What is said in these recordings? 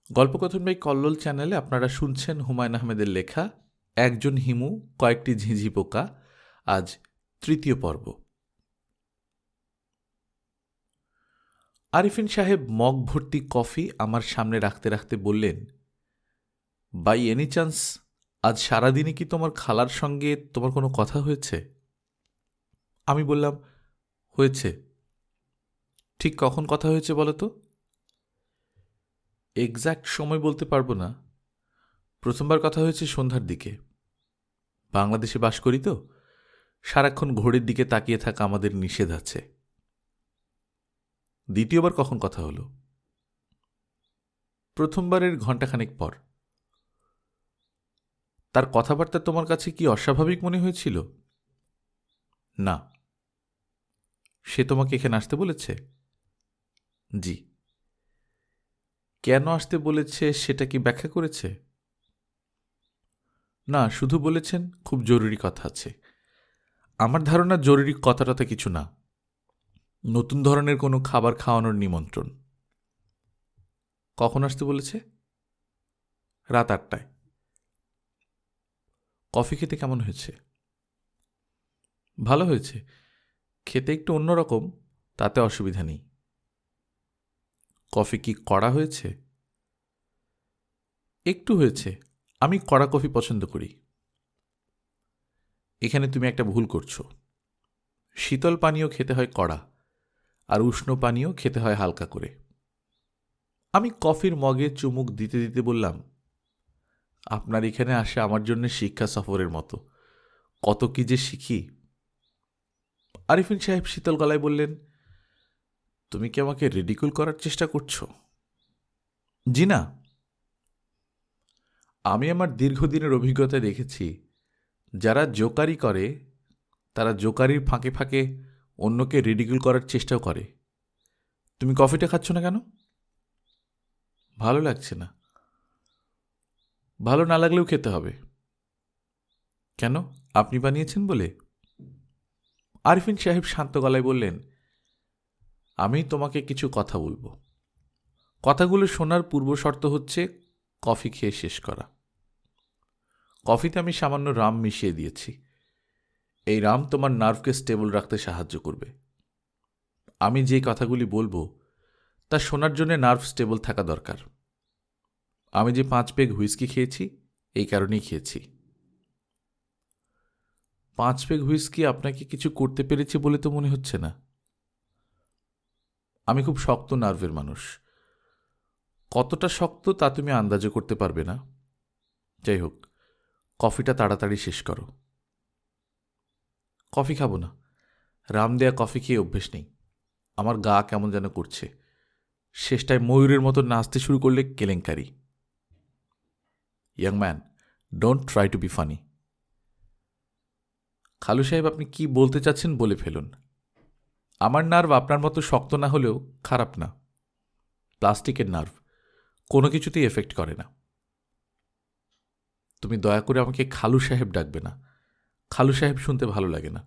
গল্পকথন by Kallol চ্যানেলে আপনারা শুনছেন হুমায়ুন আহমেদের লেখা একজন হিমু কয়েকটি ঝিঁঝি পোকা। আজ তৃতীয় পর্ব। আরিফিন সাহেব মগ ভর্তি কফি আমার সামনে রাখতে রাখতে বললেন, বাই এনি চান্স আজ সারাদিনে কি তোমার খালার সঙ্গে তোমার কোনো কথা হয়েছে? আমি বললাম, হয়েছে। ঠিক কখন কথা হয়েছে বলো তো? এক্স্যাক্ট সময় বলতে পারবো না। প্রথমবার কথা হয়েছে সন্ধ্যার দিকে। বাংলাদেশে বাস করি তো, সারাক্ষণ ঘড়ির দিকে তাকিয়ে থাকা আমাদের নিষেধ আছে। দ্বিতীয়বার কখন কথা হলো? প্রথমবারের ঘণ্টাখানেক পর। তার কথাবার্তা তোমার কাছে কি অস্বাভাবিক মনে হয়েছিল? না। সে তোমাকে এখানে আসতে বলেছে? জি। কেন আসতে বলেছে সেটা কি ব্যাখ্যা করেছে? না, শুধু বলেছেন খুব জরুরি কথা আছে। আমার ধারণা জরুরি কথাটাতে কিছু না, নতুন ধরনের কোনো খাবার খাওয়ানোর নিমন্ত্রণ। কখন আসতে বলেছে? রাত 8টায়। কফি খেতে কেমন হয়েছে? ভালো হয়েছে, খেতে একটু অন্যরকম, তাতে অসুবিধা নেই। কফি কি কড়া হয়েছে? একটু হয়েছে, আমি কড়া কফি পছন্দ করি। এখানে তুমি একটা ভুল করছো। শীতল পানীয় খেতে হয় কড়া, আর উষ্ণ পানীয় খেতে হয় হালকা করে। আমি কফির মগে চুমুক দিতে দিতে বললাম, আপনার এখানে আসে আমার জন্য শিক্ষা সফরের মতো, কত কি যে শিখি। আরিফিন সাহেব শীতল গলায় বললেন, তুমি কি আমাকে রিডিকুল করার চেষ্টা করছো? জি না। আমি আমার দীর্ঘদিনের অভিজ্ঞতায় দেখেছি, যারা জোকারি করে তারা জোকারির ফাঁকে ফাঁকে অন্যকে রিডিকুল করার চেষ্টাও করে। তুমি কফিটা খাচ্ছ না কেন? ভালো লাগছে না। ভালো না লাগলেও খেতে হবে। কেন, আপনি বানিয়েছেন বলে? আরিফিন সাহেব শান্ত গলায় বললেন, আমি তোমাকে কিছু কথা বলবো। কথাগুলো শোনার পূর্ব শর্ত হচ্ছে কফি খেয়ে শেষ করা। কফিতে আমি সামান্য রাম মিশিয়ে দিয়েছি। এই রাম তোমার নার্ভকে স্টেবল রাখতে সাহায্য করবে। আমি যে কথাগুলি বলবো তা শোনার জন্য নার্ভ স্টেবল থাকা দরকার। আমি যে 5 পেগ হুইস্কি খেয়েছি, এই কারণেই খেয়েছি। 5 পেগ হুইস্কি আপনাকে কিছু করতে পেরেছে বলে তো মনে হচ্ছে না। আমি খুব শক্ত নার্ভের মানুষ। কতটা শক্ত তা তুমি আন্দাজও করতে পারবে না। যাই হোক, কফিটা তাড়াতাড়ি শেষ করো। কফি খাবো না, রাম দেয়া কফি খেয়ে অভ্যেস নেই। আমার গা কেমন যেন করছে। শেষটায় ময়ূরের মতো নাচতে শুরু করলে কেলেঙ্কারি। Young man, don't try to be funny. খালু সাহেব, আপনি কি বলতে চাচ্ছেন বলে ফেলুন। আমার নার্ভ আপনার মতো শক্ত না হলেও খারাপ না। প্লাস্টিকের নার্ভ, কোনো কিছুতেই এফেক্ট করে না। তুমি দয়া করে আমাকে খালু সাহেব ডাকবে না। খালু সাহেব শুনতে ভালো লাগে না।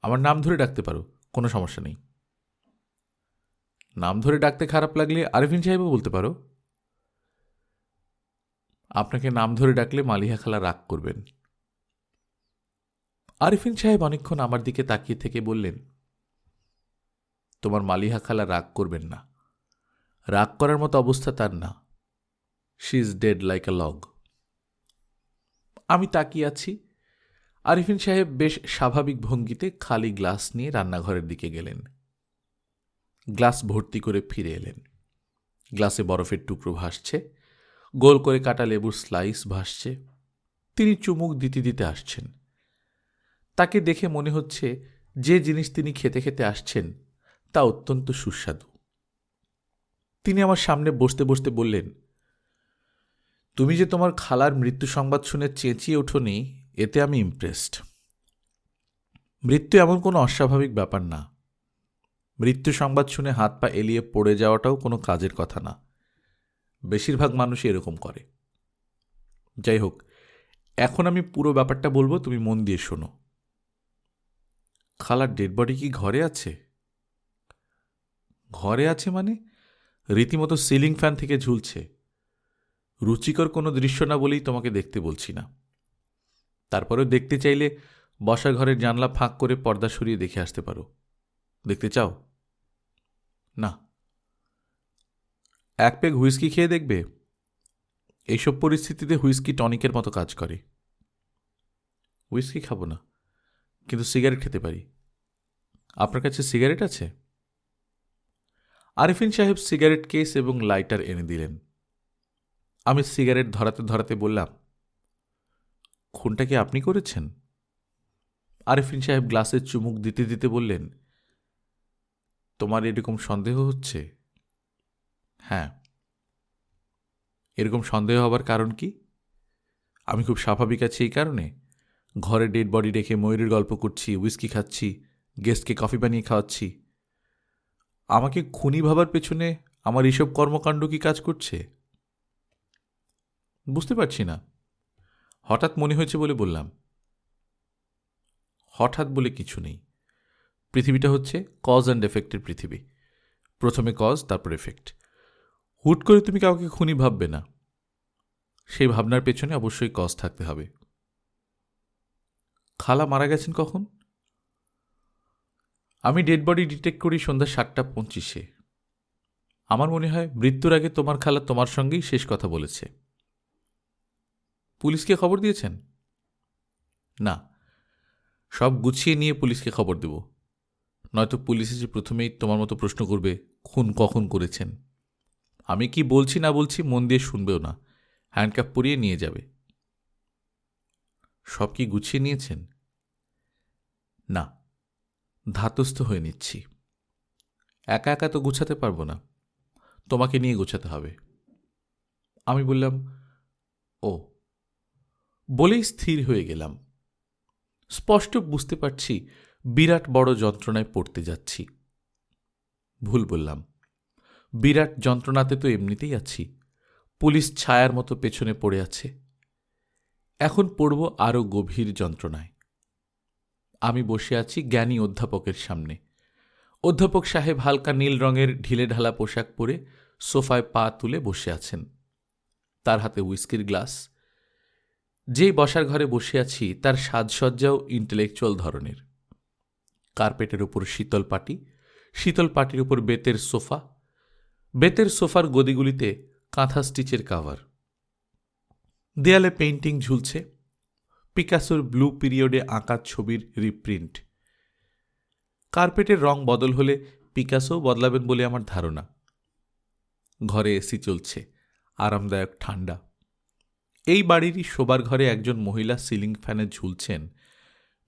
আমার নাম ধরে ডাকতে পারো, কোনো সমস্যা নেই। নাম ধরে ডাকতে খারাপ লাগলে আরিফিন সাহেবও বলতে পারো। আপনাকে নাম ধরে ডাকলে মালিহা খালা রাগ করবেন। আরিফিন সাহেব অনেকক্ষণ আমার দিকে তাকিয়ে থেকে বললেন, তোমার মালিহা খালা রাগ করবেন না। রাগ করার মতো অবস্থা তার না। She is dead like a log. আমি তাকিয়ে আছি। আরিফিন সাহেব বেশ স্বাভাবিক ভঙ্গিতে খালি গ্লাস নিয়ে রান্নাঘরের দিকে গেলেন। গ্লাস ভর্তি করে ফিরে এলেন। গ্লাসে বরফের টুকরো ভাসছে, গোল করে কাটা লেবুর স্লাইস ভাসছে। তিনি চুমুক দিতে দিতে আসছেন। তাকে দেখে মনে হচ্ছে যে জিনিস তিনি খেতে খেতে আসছেন তা অত্যন্ত সুস্বাদু। তিনি আমার সামনে বসতে বসতে বললেন, তুমি যে তোমার খালার মৃত্যু সংবাদ শুনে চেঁচিয়ে ওঠোনি, এতে আমি ইমপ্রেসড। মৃত্যু এমন কোনো অস্বাভাবিক ব্যাপার না। মৃত্যু সংবাদ শুনে হাত পা এলিয়ে পড়ে যাওয়াটাও কোনো কাজের কথা না। বেশিরভাগ মানুষই এরকম করে। যাই হোক, এখন আমি পুরো ব্যাপারটা বলবো, তুমি মন দিয়ে শোনো। খালার ডেড বডি কি ঘরে আছে? ঘরে আছে মানে? রীতিমতো সিলিং ফ্যান থেকে ঝুলছে। রুচিকর কোনো দৃশ্য না বলেই তোমাকে দেখতে বলছি না। তারপরেও দেখতে চাইলে বসার ঘরের জানলা ফাঁক করে পর্দা সরিয়ে দেখে আসতে পারো। দেখতে চাও? না। এক পেগ হুইস্কি খেয়ে দেখবে। এইসব পরিস্থিতিতে হুইস্কি টনিকের মতো কাজ করে। হুইস্কি খাবো না, কিন্তু সিগারেট খেতে পারি। আপনার কাছে সিগারেট আছে? আরিফিন সাহেব সিগারেট কেস এবং লাইটার এনে দিলেন। আমি সিগারেট ধরাতে ধরাতে বললাম, খুনটা কি আপনি করেছেন? আরিফিন সাহেব গ্লাসে চুমুক দিতে দিতে বললেন, তোমার এরকম সন্দেহ হচ্ছে? হ্যাঁ। এরকম সন্দেহ হবার কারণ কি? আমি খুব স্বাভাবিক আছি এই কারণে। ঘরে ডেড বডি রেখে ময়ূরের গল্প করছি, হুইস্কি খাচ্ছি, গেস্টকে কফি বানিয়ে খাওয়াচ্ছি। আমাকে খুনি ভাবার পেছনে আমার এইসব কর্মকাণ্ড কি কাজ করছে? বুঝতে পারছি না। হঠাৎ মনে হয়েছে বলে বললাম। হঠাৎ বলে কিছু নেই। পৃথিবীটা হচ্ছে কজ অ্যান্ড এফেক্টের পৃথিবী। প্রথমে কজ, তারপর এফেক্ট। হুট করে তুমি কাউকে খুনি ভাববে না। সেই ভাবনার পেছনে অবশ্যই কজ থাকতে হবে। খালা মারা গেছেন কখন? আমি ডেড বডি ডিটেক্ট করি সন্ধ্যা 7:25। আমার মনে হয় মৃত্যুর আগে তোমার খালা তোমার সঙ্গেই শেষ কথা বলেছে। পুলিশকে খবর দিয়েছেন? না, সব গুছিয়ে নিয়ে পুলিশকে খবর দেব। নয়তো পুলিশ এসে প্রথমেই তোমার মতো প্রশ্ন করবে, খুন কখন করেছেন। আমি কি বলছি না বলছি মন দিয়ে শুনবেও না, হ্যান্ডকাপ পরিয়ে নিয়ে যাবে। সব কি গুছিয়ে নিয়েছেন? না, ধাতস্থ হয়ে নিচ্ছি। একা একা তো গুছাতে পারবো না, তোমাকে নিয়ে গোছাতে হবে। আমি বললাম, ও। বলেই স্থির হয়ে গেলাম। স্পষ্ট বুঝতে পারছি বিরাট বড় যন্ত্রণায় পড়তে যাচ্ছি। ভুল বললাম। বিরাট যন্ত্রণাতে তো এমনিতেই আছি। পুলিশ ছায়ার মতো পেছনে পড়ে আছে। এখন পড়ব আরও গভীর যন্ত্রণায়। আমি বসে আছি জ্ঞানী অধ্যাপকের সামনে। অধ্যাপক সাহেব হালকা নীল রঙের ঢিলেঢালা পোশাক পরে সোফায় পা তুলে বসে আছেন। তার হাতে হুইস্কির গ্লাস। যেই বসার ঘরে বসে আছি তার সাজসজ্জাও ইন্টেলেকচুয়াল ধরনের। কার্পেটের উপর শীতল পাটি, শীতল পাটির উপর বেতের সোফা, বেতের সোফার গদিগুলিতে কাঁথা স্টিচের কাভার। দেয়ালে পেইন্টিং ঝুলছে, পিকাসোর ব্লু পিরিয়ডে আঁকা ছবির রিপ্রিন্ট। কার্পেটের রং বদল হলে পিকাসো বদলাবেন বলে আমার ধারণা। ঘরে এসি চলছে, আরামদায়ক ঠান্ডা। এই বাড়িরই শোবার ঘরে একজন মহিলা সিলিং ফ্যানে ঝুলছেন,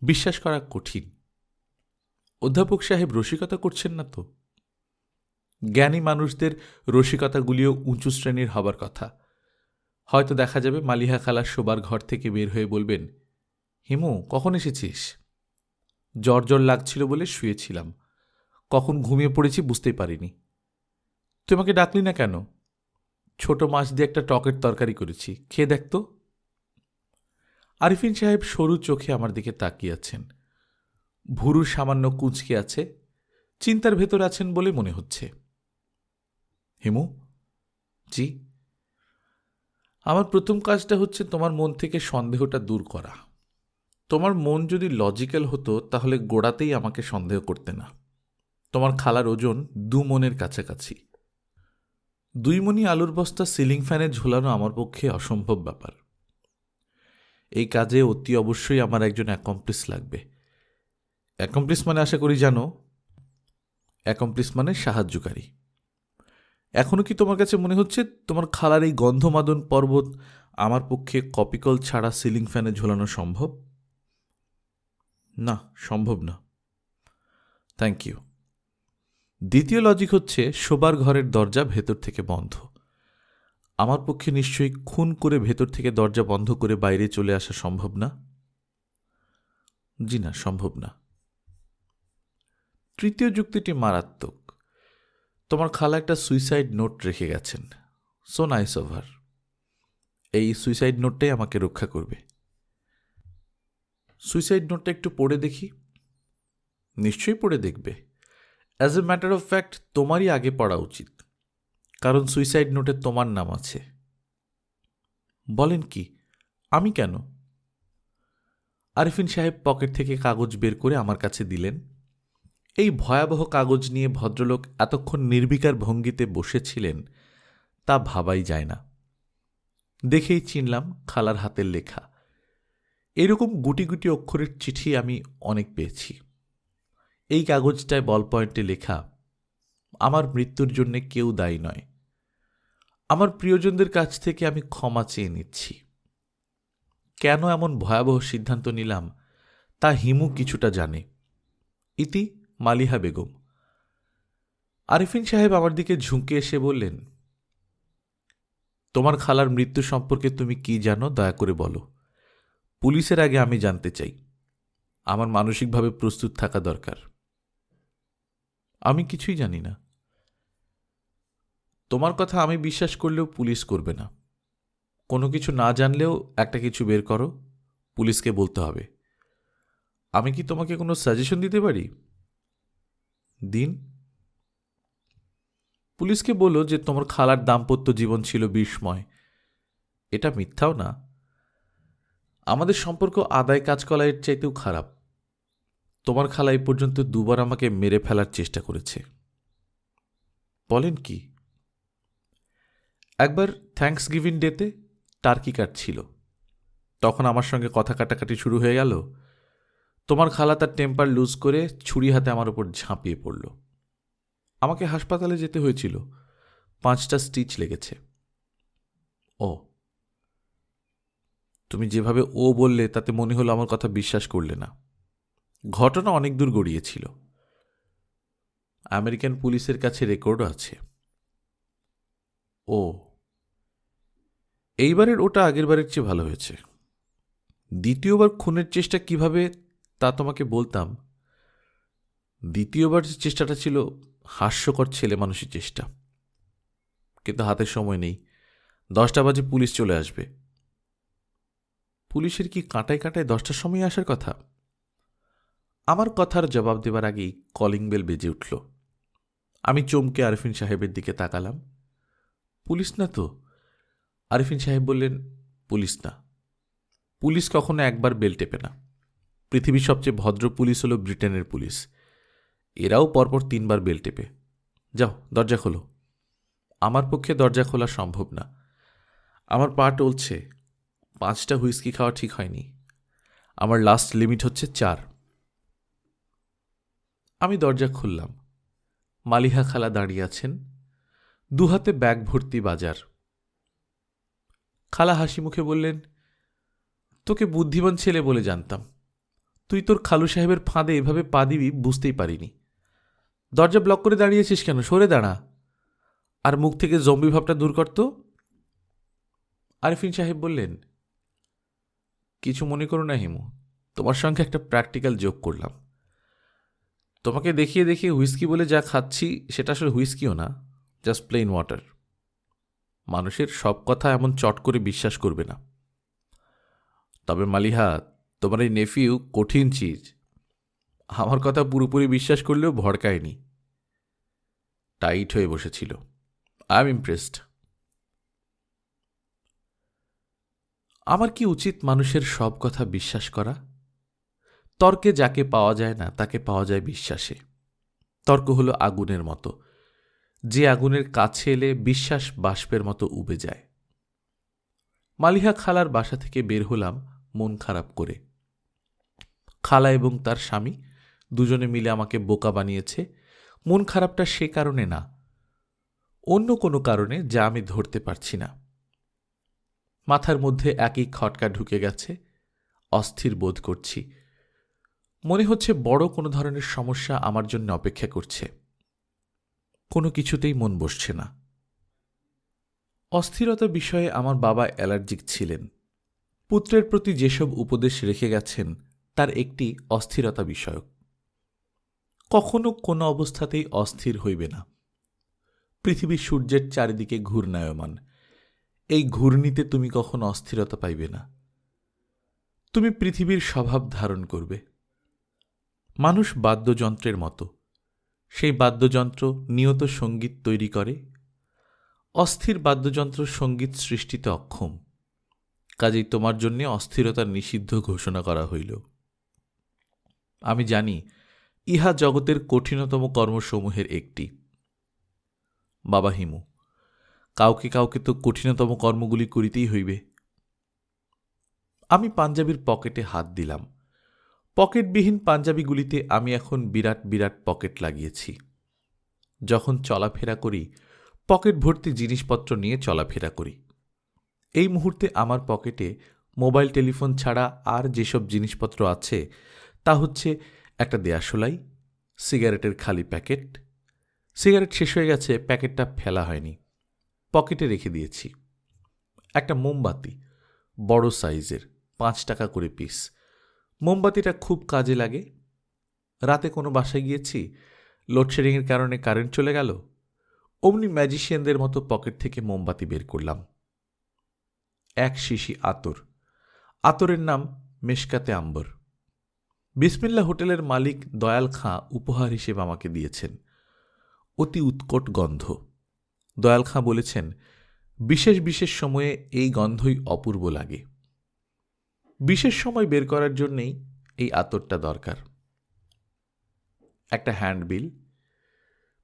বিশ্বাস করা কঠিন। অধ্যাপক সাহেব রসিকতা করছেন না তো? জ্ঞানী মানুষদের রসিকতাগুলিও উঁচু শ্রেণীর হবার কথা। হয়তো দেখা যাবে মালিহা খালা শোবার ঘর থেকে বের হয়ে বলবেন, হিমু কখন এসেছিস? জ্বর জ্বর লাগছিল বলে শুয়েছিলাম, কখন ঘুমিয়ে পড়েছি বুঝতেই পারিনি। তুই আমাকে ডাকলি না কেন? ছোট মাছ দিয়ে একটা টকের তরকারি করেছি, খেয়ে দেখ তো। আরিফিন সাহেব সরু চোখে আমার দিকে তাকিয়ে আছেন। ভুরু সামান্য কুঁচকে আছে, চিন্তার ভেতর আছেন বলে মনে হচ্ছে। হিমু। জি। আমার প্রথম কাজটা হচ্ছে তোমার মন থেকে সন্দেহটা দূর করা। তোমার মন যদি লজিক্যাল হতো তাহলে গোড়াতেই আমাকে সন্দেহ করতে না। তোমার খালার ওজন 2 মণের কাছাকাছি। 2 মণি আলুর বস্তা সিলিং ফ্যানে ঝোলানো আমার পক্ষে অসম্ভব ব্যাপার। এই কাজে অতি অবশ্যই আমার একজন অ্যাকমপ্লিস লাগবে। অ্যাকমপ্লিস মানে আশা করি জানো? অ্যাকমপ্লিস মানে সাহায্যকারী। এখনও কি তোমার কাছে মনে হচ্ছে তোমার খালার এই গন্ধমাদন পর্বত আমার পক্ষে কপিকল ছাড়া সিলিং ফ্যানে ঝোলানো সম্ভব? না, সম্ভব না। Thank you. দ্বিতীয় লজিক হচ্ছে শোবার ঘরের দরজা ভেতর থেকে বন্ধ। আমার পক্ষে নিশ্চয়ই খুন করে ভেতর থেকে দরজা বন্ধ করে বাইরে চলে আসা সম্ভব না? জি না, সম্ভব না। তৃতীয় যুক্তিটি মারাত্মক। তোমার খালা একটা সুইসাইড নোট রেখে গেছেন। So nice of her. এই সুইসাইড নোটটাই আমাকে রক্ষা করবে। সুইসাইড নোটটা একটু পড়ে দেখি। নিশ্চয়ই পড়ে দেখবে। As a matter of fact তোমারই আগে পড়া উচিত, কারণ সুইসাইড নোটে তোমার নাম আছে। বলেন কি? আমি কেন? আরিফিন সাহেব পকেট থেকে কাগজ বের করে আমার কাছে দিলেন। এই ভয়াবহ কাগজ নিয়ে ভদ্রলোক এতক্ষণ নির্বিকার ভঙ্গিতে বসেছিলেন তা ভাবাই যায় না। দেখেই চিনলাম খালার হাতের লেখা। এরকম গুটি গুটি অক্ষরের চিঠি আমি অনেক পেয়েছি। এই কাগজটায় বল পয়েন্টে লেখা, আমার মৃত্যুর জন্যে কেউ দায়ী নয়। আমার প্রিয়জনদের কাছ থেকে আমি ক্ষমা চেয়ে নিচ্ছি। কেন এমন ভয়াবহ সিদ্ধান্ত নিলাম তা হিমু কিছুটা জানে। ইতি মালিহা বেগম। আরিফিন সাহেব আমার দিকে ঝুঁকে এসে বললেন, তোমার খালার মৃত্যু সম্পর্কে তুমি কি জানো দয়া করে বলো। পুলিশের আগে আমি জানতে চাই। আমার মানসিকভাবে প্রস্তুত থাকা দরকার। আমি কিছুই জানি না। তোমার কথা আমি বিশ্বাস করলেও পুলিশ করবে না। কোনো কিছু না জানলেও একটা কিছু বের করো, পুলিশকে বলতে হবে। আমি কি তোমাকে কোনো সাজেশন দিতে পারি? দিন। পুলিশকে বলো যে তোমার খালার দাম্পত্য জীবন ছিল বিস্ময়। এটা মিথ্যাও না। আমাদের সম্পর্ক আদায় কাজকলাইয়ের চাইতেও খারাপ। তোমার খালা এই পর্যন্ত দুবার আমাকে মেরে ফেলার চেষ্টা করেছে। বলেন কি? একবার থ্যাঙ্কস গিভিং ডেতে টার্কি কাটছিল, তখন আমার সঙ্গে কথা কাটাকাটি শুরু হয়ে গেল। তোমার খালা তার টেম্পার লুজ করে ছুরি হাতে আমার ওপর ঝাঁপিয়ে পড়ল। আমাকে হাসপাতালে যেতে হয়েছিল, 5টা স্টিচ লেগেছে। ও, তুমি যেভাবে ও বললে তাতে মনে হলো আমার কথা বিশ্বাস করলে না। ঘটনা অনেক দূর গড়িয়েছিল। আমেরিকান পুলিশের কাছে রেকর্ডও আছে। ও, এইবারের ওটা আগেরবারের চেয়ে ভালো হয়েছে। দ্বিতীয়বার খুনের চেষ্টা কিভাবে তা তোমাকে বলতাম। দ্বিতীয়বার চেষ্টাটা ছিল হাস্যকর ছেলে মানুষের চেষ্টা, কিন্তু হাতে সময় নেই। 10টা বাজে পুলিশ চলে আসবে। পুলিশের কি কাঁটায় কাঁটায় 10টার সময় আসার কথা? আমার কথার জবাব দেবার আগেই কলিং বেল বেজে উঠল। আমি চমকে আরিফিন সাহেবের দিকে তাকালাম। পুলিশ না তো? আরিফিন সাহেব বললেন, পুলিশ না। পুলিশ কখনো একবার বেল টেপে না। পৃথিবীর সবচেয়ে ভদ্র পুলিশ হল ব্রিটেনের পুলিশ। এরাও পরপর 3বার বেল টেপে। যাও, দরজা খোলো। আমার পক্ষে দরজা খোলা সম্ভব না। আমার পা টলছে। 5টা হুইস্কি খাওয়া ঠিক হয়নি। আমার লাস্ট লিমিট হচ্ছে 4। আমি দরজা খুললাম। মালিহা খালা দাঁড়িয়ে আছেন, দুহাতে ব্যাগ ভর্তি বাজার। খালা হাসি মুখে বললেন, তোকে বুদ্ধিমান ছেলে বলে জানতাম। তুই তোর খালু সাহেবের ফাঁদে এভাবে পা দিবি বুঝতেই পারিনি। দরজা ব্লক করে দাঁড়িয়েছিস কেন? সরে দাঁড়া, আর মুখ থেকে জম্বি ভাবটা দূর করত। আরিফিন সাহেব বললেন, কিছু মনে করো না হিমু, তোমার সঙ্গে একটা প্র্যাকটিক্যাল যোগ করলাম। তোমাকে দেখিয়ে দেখিয়ে হুইস্কি বলে যা খাচ্ছি সেটা আসলে হুইস্কিও না, জাস্ট প্লেন ওয়াটার। মানুষের সব কথা এমন চট করে বিশ্বাস করবে না। তবে মালিহা, তোমার এই নেফিউ কঠিন চিজ। আমার কথা পুরোপুরি বিশ্বাস করলেও ভড়কায়নি, টাইট হয়ে বসেছিল। I am impressed. আমার কি উচিত মানুষের সব কথা বিশ্বাস করা? তর্কে যাকে পাওয়া যায় না তাকে পাওয়া যায় বিশ্বাসে। তর্ক হলো আগুনের মতো, যে আগুনের কাছে এলে বিশ্বাস বাষ্পের মতো উবে যায়। মালিহা খালার বাসা থেকে বের হলাম মন খারাপ করে। খালা এবং তার স্বামী দুজনে মিলে আমাকে বোকা বানিয়েছে। মন খারাপটা সে কারণে না, অন্য কোনো কারণে যা আমি ধরতে পারছি না। মাথার মধ্যে একই খটকা ঢুকে গেছে। অস্থির বোধ করছি। মনে হচ্ছে বড় কোনো ধরনের সমস্যা আমার জন্য অপেক্ষা করছে। কোনো কিছুতেই মন বসছে না। অস্থিরতা বিষয়ে আমার বাবা অ্যালার্জিক ছিলেন। পুত্রের প্রতি যেসব উপদেশ রেখে গেছেন তার একটি অস্থিরতা বিষয়ক। কখনো কোনো অবস্থাতেই অস্থির হইবে না। পৃথিবী সূর্যের চারিদিকে ঘূর্ণায়মান। এই ঘূর্ণিতে তুমি কখনো অস্থিরতা পাইবে না। তুমি পৃথিবীর স্বভাব ধারণ করবে। মানুষ বাদ্যযন্ত্রের মতো। সেই বাদ্যযন্ত্র নিয়ত সঙ্গীত তৈরি করে। অস্থির বাদ্যযন্ত্র সঙ্গীত সৃষ্টিতে অক্ষম। কাজেই তোমার জন্যে অস্থিরতা নিষিদ্ধ ঘোষণা করা হইল। আমি জানি ইহা জগতের কঠিনতম কর্মসমূহের একটি। বাবা হিমু, কাউকে কাউকে তো কঠিনতম কর্মগুলি করিতেই হইবে। আমি পাঞ্জাবির পকেটে হাত দিলাম। পকেটবিহীন পাঞ্জাবিগুলিতে আমি এখন বিরাট বিরাট পকেট লাগিয়েছি। যখন চলাফেরা করি পকেট ভর্তি জিনিসপত্র নিয়ে চলাফেরা করি। এই মুহূর্তে আমার পকেটে মোবাইল টেলিফোন ছাড়া আর যেসব জিনিসপত্র আছে তা হচ্ছে একটা দেয়াশোলাই, সিগারেটের খালি প্যাকেট। সিগারেট শেষ হয়ে গেছে, প্যাকেটটা ফেলা হয়নি, পকেটে রেখে দিয়েছি। একটা মোমবাতি, বড় সাইজের, 5 টাকা করে পিস। মোমবাতিটা খুব কাজে লাগে। রাতে কোনো বাসায় গিয়েছি, লোডশেডিংয়ের কারণে কারেন্ট চলে গেল, অমনি ম্যাজিশিয়ানদের মতো পকেট থেকে মোমবাতি বের করলাম। 1 শিশি আতর। আতরের নাম মেশকাতে আম্বর। বিসমিল্লা হোটেলের মালিক দয়াল খাঁ উপহার হিসেবে আমাকে দিয়েছেন। অতি উৎকট গন্ধ। দয়াল খাঁ বলেছেন, বিশেষ বিশেষ সময়ে এই গন্ধই অপূর্ব লাগে। বিশেষ সময় বের করার জন্যেই এই আতরটা দরকার। একটা হ্যান্ডবিল।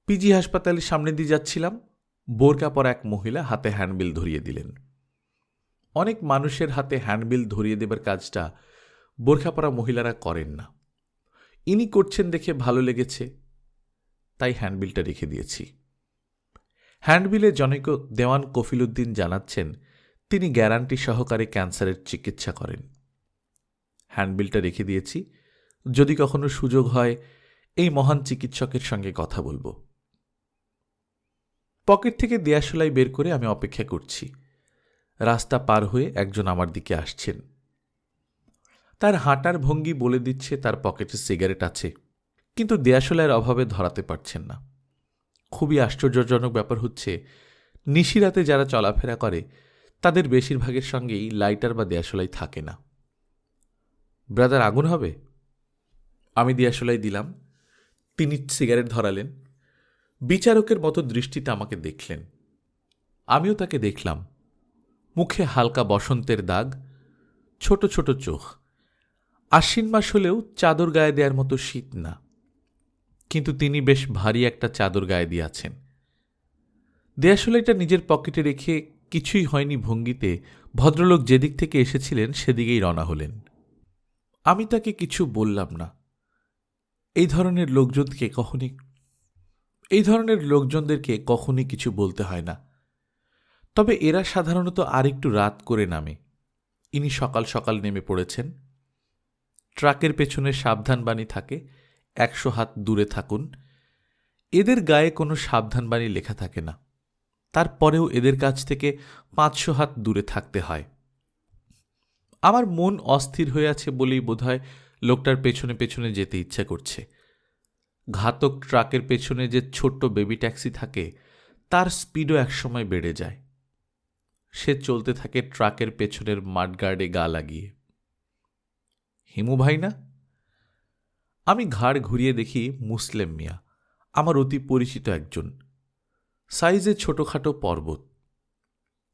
পিজি হাসপাতালের সামনে দিয়ে যাচ্ছিলাম, বোরকা পরা এক মহিলা হাতে হ্যান্ডবিল ধরিয়ে দিলেন। অনেক মানুষের হাতে হ্যান্ডবিল ধরিয়ে দেবার কাজটা বোরকা পরা মহিলারা করেন না। ইনি করছেন দেখে ভালো লেগেছে, তাই হ্যান্ডবিলটা রেখে দিয়েছি। হ্যান্ডবিলে জনৈক দেওয়ান কফিলউদ্দিন জানাচ্ছেন তিনি গ্যারান্টি সহকারে ক্যান্সারের চিকিৎসা করেন। হ্যান্ডবিলটা রেখে দিয়েছি, যদি কখনো সুযোগ হয় এই মহান চিকিৎসকের সঙ্গে কথা বলবো। পকেট থেকে দেয়াশোলাই বের করে আমি অপেক্ষা করছি। রাস্তা পার হয়ে একজন আমার দিকে আসছেন। তার হাঁটার ভঙ্গি বলে দিচ্ছে তার পকেটে সিগারেট আছে, কিন্তু দেয়াশোলাইয়ের অভাবে ধরাতে পারছেন না। খুবই আশ্চর্যজনক ব্যাপার হচ্ছে, নিশিরাতে যারা চলাফেরা করে তাদের বেশিরভাগের সঙ্গেই লাইটার বা দেয়াশোলাই থাকে না। ব্রাদার, আগুন হবে? আমি দেয়াশোলাই দিলাম, তিনি সিগারেট ধরালেন। বিচারকের মতো দৃষ্টিতে আমাকে দেখলেন, আমিও তাকে দেখলাম। মুখে হালকা বসন্তের দাগ, ছোট ছোট চোখ। আশ্বিন মাস হলেও চাদর গায়ে দেওয়ার মতো শীত না, কিন্তু তিনি বেশ ভারী একটা চাদর গায়ে দিয়েছেন। দেয়াশোলাইটা নিজের পকেটে রেখে কিছুই হয়নি ভঙ্গিতে ভদ্রলোক যেদিক থেকে এসেছিলেন সেদিকেই রওনা হলেন। আমি তাকে কিছু বললাম না। এই ধরনের লোকজনদেরকে কখনই কিছু বলতে হয় না। তবে এরা সাধারণত আরেকটু রাত করে নামে। ইনি সকাল সকাল নেমে পড়েছেন। ট্রাকের পেছনে সাবধানবাণী থাকে, 100 হাত দূরে থাকুন। এদের গায়ে কোনো সাবধানবাণী লেখা থাকে না, তারপরেও এদের কাছ থেকে 500 হাত দূরে থাকতে হয়। আমার মন অস্থির হয়ে আছে বলেই বোধহয় লোকটার পেছনে পেছনে যেতে ইচ্ছা করছে। ঘাতক ট্রাকের পেছনে যে ছোট্ট বেবি ট্যাক্সি থাকে তার স্পিডও একসময় বেড়ে যায়। সে চলতে থাকে ট্রাকের পেছনের মাডগার্ডে গা লাগিয়ে। হিমু ভাই না? আমি ঘাড় ঘুরিয়ে দেখি মুসলেম মিয়া, আমার অতি পরিচিত একজন। সাইজে ছোটখাটো পর্বত।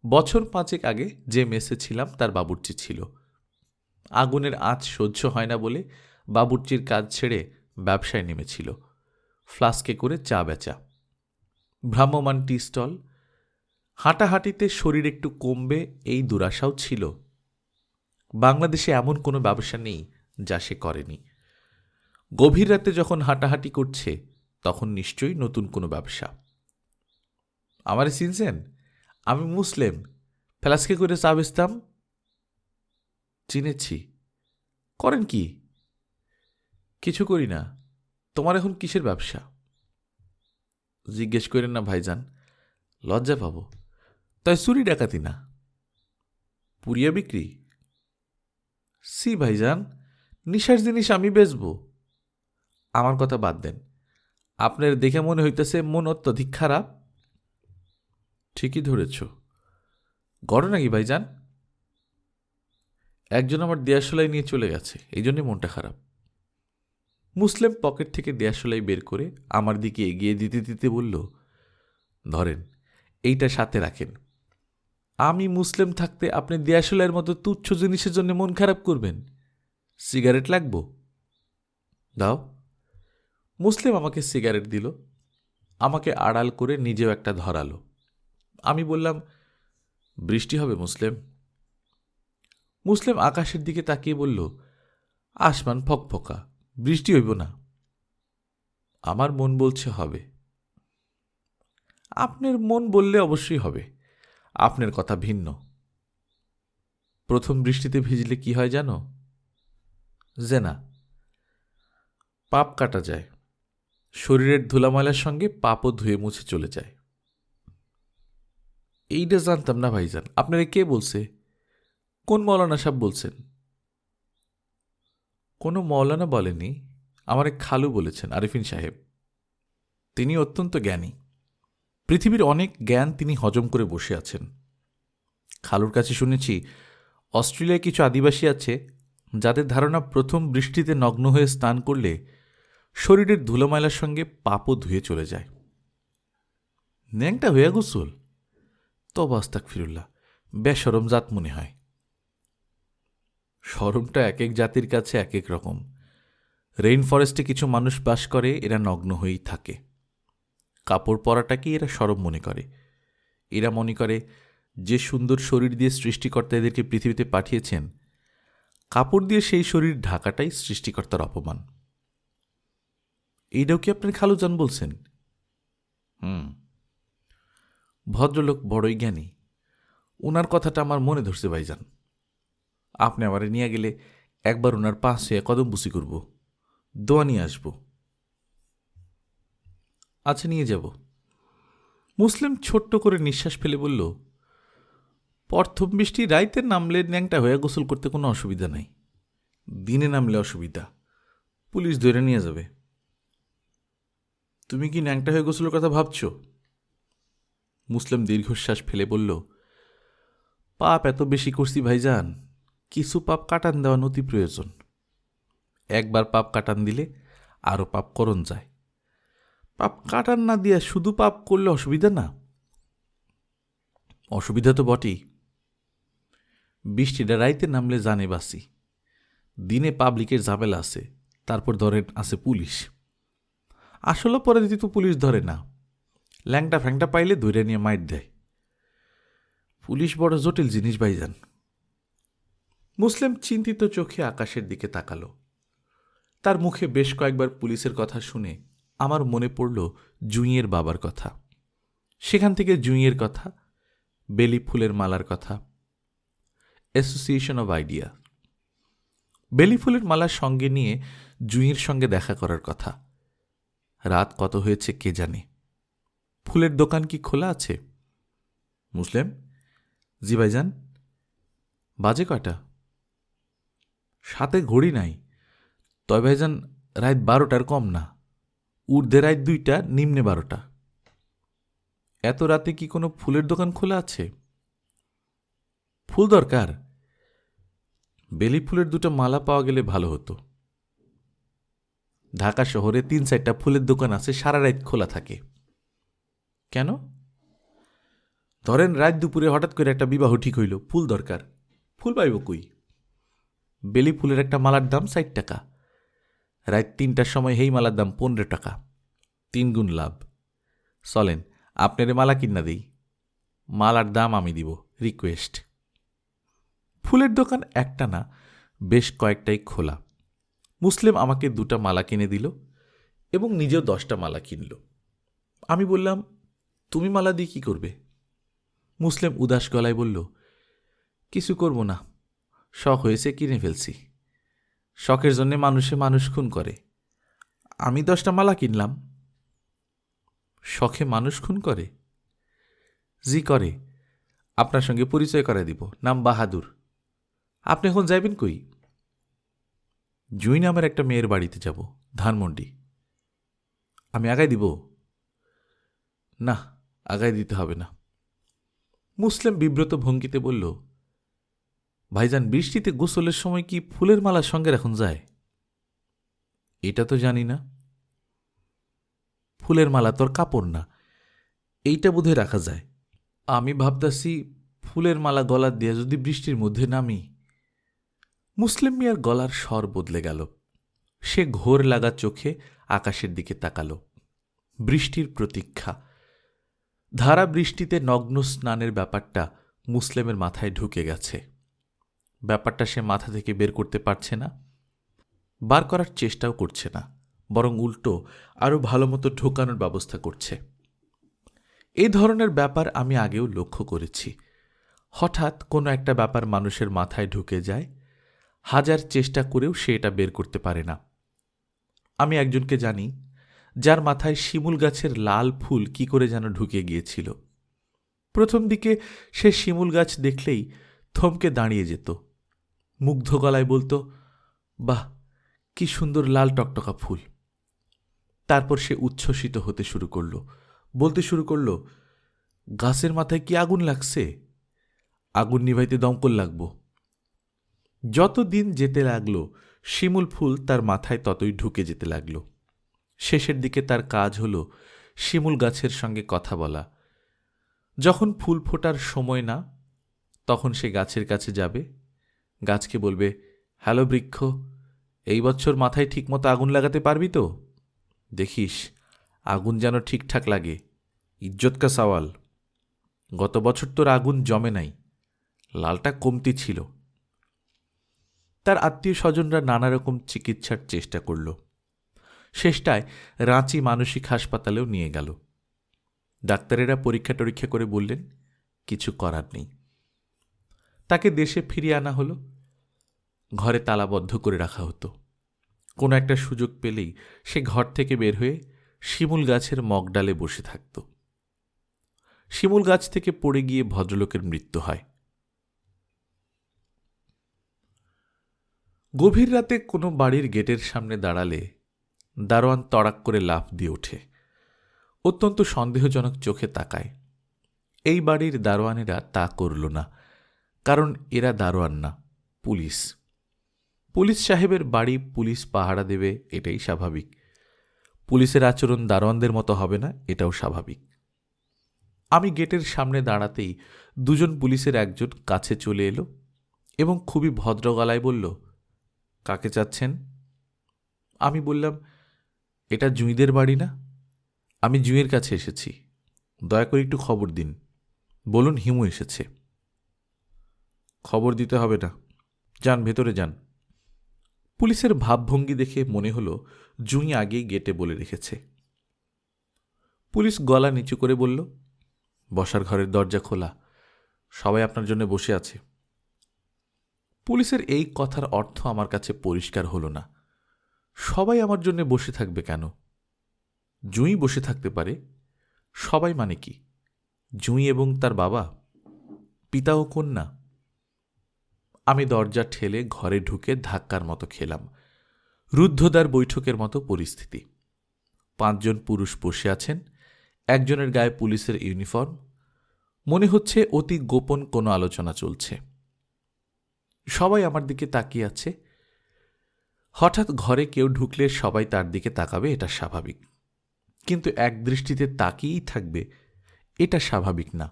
বছর 5 আগে যে মেসে ছিলাম তার বাবুর্চি ছিল। আগুনের আঁচ সহ্য হয় না বলে বাবুর্চির কাজ ছেড়ে ব্যবসায় নেমেছিল, ফ্লাস্কে করে চা বেচা। ভ্রাম্যমান টি স্টল। হাঁটাহাঁটিতে শরীর একটু কমবে এই দুরাশাও ছিল। বাংলাদেশে এমন কোনো ব্যবসা নেই যা সে করেনি। গভীর রাতে যখন হাঁটাহাঁটি করছে তখন নিশ্চয়ই নতুন কোনো ব্যবসা। আমারে চিনছেন? আমি মুসলেম, ফ্লাস্কে করে চা বেচতাম। চিনেছি। করেন কি? কিছু করি না। তোমার এখন কিসের ব্যবসা? জিজ্ঞেস করেন না ভাইজান, লজ্জা পাবো। তাই চুরি ডাকাতি না, পুড়িয়া বিক্রি। সি ভাইজান, নিশার জিনিস আমি বেচব? আমার কথা বাদ দেন, আপনার দেখে মনে হইতেছে মন অত্যধিক খারাপ। ঠিকই ধরেছ। ঘটনা কি ভাইজান? একজন আমার দেয়াশোলাই নিয়ে চলে গেছে, এই জন্যে মনটা খারাপ। মুসলেম পকেট থেকে দেয়াশোলাই বের করে আমার দিকে এগিয়ে দিতে দিতে বলল, ধরেন, এইটা সাথে রাখেন। আমি মুসলিম থাকতে আপনি দেয়াশলাইয়ের মতো তুচ্ছ জিনিসের জন্য মন খারাপ করবেন? সিগারেট লাগবো? দাও। মুসলিম আমাকে সিগারেট দিল, আমাকে আড়াল করে নিজেও একটা ধরালো। আমি বললাম, বৃষ্টি হবে মুসলিম। মুসলিম আকাশের দিকে তাকিয়ে বলল, আসমান ফকফকা, বৃষ্টি হইব না। আমার মন বলছে হবে। আপনার মন বললে অবশ্যই হবে, আপনার কথা ভিন্ন। প্রথম বৃষ্টিতে ভিজলে কি হয় জানো? যে না, পাপ কাটা যায়, শরীরের ধুলাময়লার সঙ্গে পাপও ধুয়ে মুছে চলে যায়। এইটা জানতাম না ভাইজান। আপনারা কে বলছে? কোন মৌলানা সাহেব বলছেন? কোনো মৌলানা বলেনি, আমার এক খালু বলেছেন, আরিফিন সাহেব। তিনি অত্যন্ত জ্ঞানী, পৃথিবীর অনেক জ্ঞান তিনি হজম করে বসে আছেন। খালুর কাছে শুনেছি অস্ট্রেলিয়ায় কিছু আদিবাসী আছে যাদের ধারণা প্রথম বৃষ্টিতে নগ্ন হয়ে স্নান করলে শরীরের ধুলোময়লার সঙ্গে পাপও ধুয়ে চলে যায়। ন্যাংটা হইয়া গোসল? তবে আস্তাগফিরুল্লাহ, বেশরম জাত মনে হয়। শরমটা এক এক জাতির কাছে এক এক রকম। রেইন ফরেস্টে কিছু মানুষ বাস করে, এরা নগ্ন হয়েই থাকে। কাপড় পরাটাকেই এরা শরম মনে করে। এরা মনে করে যে সুন্দর শরীর দিয়ে সৃষ্টিকর্তা এদেরকে পৃথিবীতে পাঠিয়েছেন, কাপড় দিয়ে সেই শরীর ঢাকাটাই সৃষ্টিকর্তার অপমান। এইটাও কি আপনার খালুজান বলছেন? ভদ্রলোক বড়ই জ্ঞানী, ওনার কথাটা আমার মনে ধরছে ভাইজান। আপনি আমারে নিয়ে গেলে একবার ওনার পাশ হয়ে কদম বুসি করব, দোয়া নিয়ে আসব। আচ্ছা, নিয়ে যাব। মুসলিম ছোট্ট করে নিঃশ্বাস ফেলে বলল, প্রথম বৃষ্টি রাইতে নামলে ন্যাংটা হয়ে গোসল করতে কোনো অসুবিধা নাই, দিনে নামলে অসুবিধা, পুলিশ ধরে নিয়ে যাবে। তুমি কি ন্যাংটা হয়ে গোসলের কথা ভাবছ? মুসলিম দীর্ঘশ্বাস ফেলে বলল, পাপ এত বেশি করছি ভাইজান, কিছু পাপ কাটান দেওয়া অতি প্রয়োজন। একবার পাপ কাটান দিলে আরও পাপ করণ যায়। পাপ কাটান না দিয়া শুধু পাপ করলে অসুবিধা না? অসুবিধা তো বটেই। বৃষ্টিটা রাইতে নামলে জানে বাসি, দিনে পাবলিকের ঝামেলা আছে, তারপর ধরেন আছে পুলিশ। আসলে পরে দিতে তো পুলিশ ধরে না, ল্যাংটা ফ্যাংটা পাইলে ধরে নিয়ে মাইট দেয়। পুলিশ বড় জটিল জিনিস ভাইজান। মুসলিম চিন্তিত চোখে আকাশের দিকে তাকালো। তার মুখে বেশ কয়েকবার পুলিশের কথা শুনে আমার মনে পড়ল জুঁইয়ের বাবার কথা। সেখান থেকে জুঁইয়ের কথা, বেলি ফুলের মালার কথা, অ্যাসোসিয়েশন অব আইডিয়া। বেলি ফুলের মালার সঙ্গে নিয়ে জুঁইয়ের সঙ্গে দেখা করার কথা। রাত কত হয়েছে কে জানে। ফুলের দোকান কি খোলা আছে? মুসলিম, জি ভাইজান। বাজে কয়টা? সাথে ঘড়ি নাই, তবে ভাইজান রাত 12টার কম না, ঊর্ধ্বে রাত 2টা, নিম্নে 12টা। এত রাতে কি কোনো ফুলের দোকান খোলা আছে? ফুল দরকার? বেলি ফুলের 2টা মালা পাওয়া গেলে ভালো হতো। ঢাকা শহরে 3-4টা ফুলের দোকান আছে, সারা রাত খোলা থাকে। কেন? ধরেন রাত দুপুরে হঠাৎ করে একটা বিবাহ ঠিক হইল, ফুল দরকার, ফুল পাইব কই? বেলি ফুলের একটা মালার দাম 60 টাকা, রাত 3টার সময় হেই মালার দাম 15 টাকা, 3 গুণ লাভ। চলেন আপনারে মালা কিনা দেই, মালার দাম আমি দিব, রিকোয়েস্ট। ফুলের দোকান একটা না, বেশ কয়েকটাই খোলা। মুসলিম আমাকে 2টা মালা কিনে দিল এবং নিজেও 10টা মালা কিনল। আমি বললাম, তুমি মালা দিয়ে কি করবে? মুসলিম উদাস গলায় বলল, কিছু করব না, শখ হয়েছে কিনে ফেলছি। শখের জন্যে মানুষ খুন করে, আমি 10টা মালা কিনলাম। শখে মানুষ খুন করে? জি করে। আপনার সঙ্গে পরিচয় করে দিব, নাম বাহাদুর। আপনি এখন যাইবেন কই? জুই নামের একটা মেয়ের বাড়িতে যাব, ধানমন্ডি। আমি আগায় দিব? না, আগায় দিতে হবে না। মুসলিম বিব্রত ভঙ্গিতে বলল, ভাইজান বৃষ্টিতে গোসলের সময় কি ফুলের মালা সঙ্গে রাখুন যায়? এটা তো জানি না। ফুলের মালা তোর কাপড় না, এইটা বোধহয় রাখা যায়। আমি ভাবতাছি ফুলের মালা গলা দিয়ে যদি বৃষ্টির মধ্যে নামি। মুসলিম মিয়ার গলার স্বর বদলে গেল। সে ঘোর লাগা চোখে আকাশের দিকে তাকাল। বৃষ্টির প্রতীক্ষা। ধারা বৃষ্টিতে নগ্ন স্নানের ব্যাপারটা মুসলিমের মাথায় ঢুকে গেছে। ব্যাপারটা সে মাথা থেকে বের করতে পারছে না, বার করার চেষ্টাও করছে না, বরং উল্টো আরও ভালো মতো ঢোকানোর ব্যবস্থা করছে। এই ধরনের ব্যাপার আমি আগেও লক্ষ্য করেছি। হঠাৎ কোনো একটা ব্যাপার মানুষের মাথায় ঢুকে যায়, হাজার চেষ্টা করেও সে এটা বের করতে পারে না। আমি একজনকে জানি, যার মাথায় শিমুল গাছের লাল ফুল কি করে যেন ঢুকে গিয়েছিল। প্রথম দিকে সে শিমুল গাছ দেখলেই থমকে দাঁড়িয়ে যেত, মুগ্ধ গলায় বলতো, বাহ, কি সুন্দর লাল টকটকা ফুল। তারপর সে উচ্ছ্বসিত হতে শুরু করল, বলতে শুরু করল, গাছের মাথায় কি আগুন লাগছে? আগুন নিভাইতে দমকল লাগব। যত দিন যেতে লাগল শিমুল ফুল তার মাথায় ততই ঢুকে যেতে লাগল। শেষের দিকে তার কাজ হল শিমুল গাছের সঙ্গে কথা বলা। যখন ফুল ফোটার সময় না, তখন সে গাছের কাছে যাবে, গাছকে বলবে, হ্যালো বৃক্ষ, এই বছর মাথায় ঠিকমতো আগুন লাগাতে পারবি তো? দেখিস আগুন যেন ঠিকঠাক লাগে, ইজ্জত কা সওয়াল। গত বছর তোর আগুন জমে নাই, লালটা কমতি ছিল। তার আত্মীয় স্বজনরা নানা রকম চিকিৎসার চেষ্টা করল। শেষটায় রাঁচি মানসিক হাসপাতালেও নিয়ে গেল। ডাক্তারেরা পরীক্ষা টরীক্ষা করে বললেন, কিছু করার নেই। তাকে দেশে ফিরিয়ে আনা হলো। ঘরে তালাবদ্ধ করে রাখা হতো। কোনো একটা সুযোগ পেলেই সে ঘর থেকে বের হয়ে শিমুল গাছের মগডালে বসে থাকত। শিমুল গাছ থেকে পড়ে গিয়ে ভদ্রলোকের মৃত্যু হয়। গভীর রাতে কোনো বাড়ির গেটের সামনে দাঁড়ালে দারোয়ান তড়াক করে লাফ দিয়ে ওঠে, অত্যন্ত সন্দেহজনক চোখে তাকায়। এই বাড়ির দারোয়ানেরা তা করল না, কারণ এরা দারোয়ান না, পুলিশ। পুলিশ সাহেবের বাড়ি পুলিশ পাহারা দেবে, এটাই স্বাভাবিক। পুলিশের আচরণ দারোয়ানদের মতো হবে না, এটাও স্বাভাবিক। আমি গেটের সামনে দাঁড়াতেই দুজন পুলিশের একজন কাছে চলে এলো এবং খুবই ভদ্র গলায় বলল, কাকে চাচ্ছেন? আমি বললাম, এটা জুঁইদের বাড়ি না? আমি জুঁইয়ের কাছে এসেছি, দয়া করে একটু খবর দিন। বলুন হিমু এসেছে। খবর দিতে হবে না, যান ভেতরে যান। পুলিশের ভাবভঙ্গি দেখে মনে হলো জুঁই আগেই গেটে বলে রেখেছে। পুলিশ গলা নিচু করে বলল, বসার ঘরের দরজা খোলা, সবাই আপনার জন্য বসে আছে। পুলিশের এই কথার অর্থ আমার কাছে পরিষ্কার হলো না। সবাই আমার জন্য বসে থাকবে কেন? জুঁই বসে থাকতে পারে, সবাই মানে কি? জুঁই এবং তার বাবা, পিতা ও কন্যা? আমি দরজা ঠেলে ঘরে ঢুকে ধাক্কার মতো খেলাম। রুদ্ধদ্বার বৈঠকের মতো পরিস্থিতি। 5 জন পুরুষ বসে আছেন, একজনের গায়ে পুলিশের ইউনিফর্ম। মনে হচ্ছে অতি গোপন কোনো আলোচনা চলছে। সবাই আমার দিকে তাকিয়ে আছে। হঠাৎ ঘরে কেউ ঢুকলে সবাই তার দিকে তাকাবে, এটা স্বাভাবিক। কিন্তু এক দৃষ্টিতে তাকিয়েই থাকবে, এটা স্বাভাবিক না।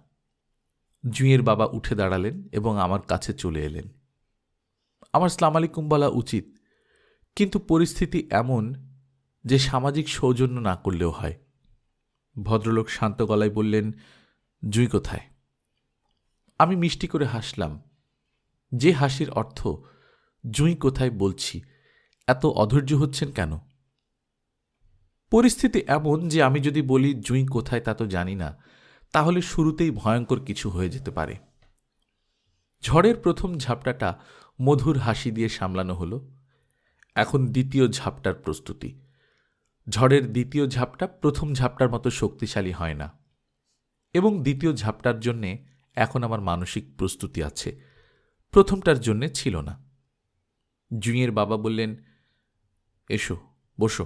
জুঁইয়ের বাবা উঠে দাঁড়ালেন এবং আমার কাছে চলে এলেন। আমার সালাম আলাইকুম বলা উচিত, কিন্তু পরিস্থিতি এমন যে সামাজিক সৌজন্য না করলেও হয়। ভদ্রলোক শান্ত গলায় বললেন, জুঁই কোথায়? আমি মিষ্টি করে হাসলাম, যে হাসির অর্থ জুঁই কোথায় বলছি, এত অধৈর্য হচ্ছেন কেন? পরিস্থিতি এমন যে আমি যদি বলি জুঁই কোথায় তা তো জানি না, তাহলে শুরুতেই ভয়ঙ্কর কিছু হয়ে যেতে পারে। ঝড়ের প্রথম ঝাপটাটা মধুর হাসি দিয়ে সামলানো হলো। এখন দ্বিতীয় ঝাপটার প্রস্তুতি। ঝড়ের দ্বিতীয় ঝাপটা প্রথম ঝাপটার মতো শক্তিশালী হয় না, এবং দ্বিতীয় ঝাপটার জন্যে এখন আমার মানসিক প্রস্তুতি আছে, প্রথমটার জন্যে ছিল না। জুঁইয়ের বাবা বললেন, এসো বসো।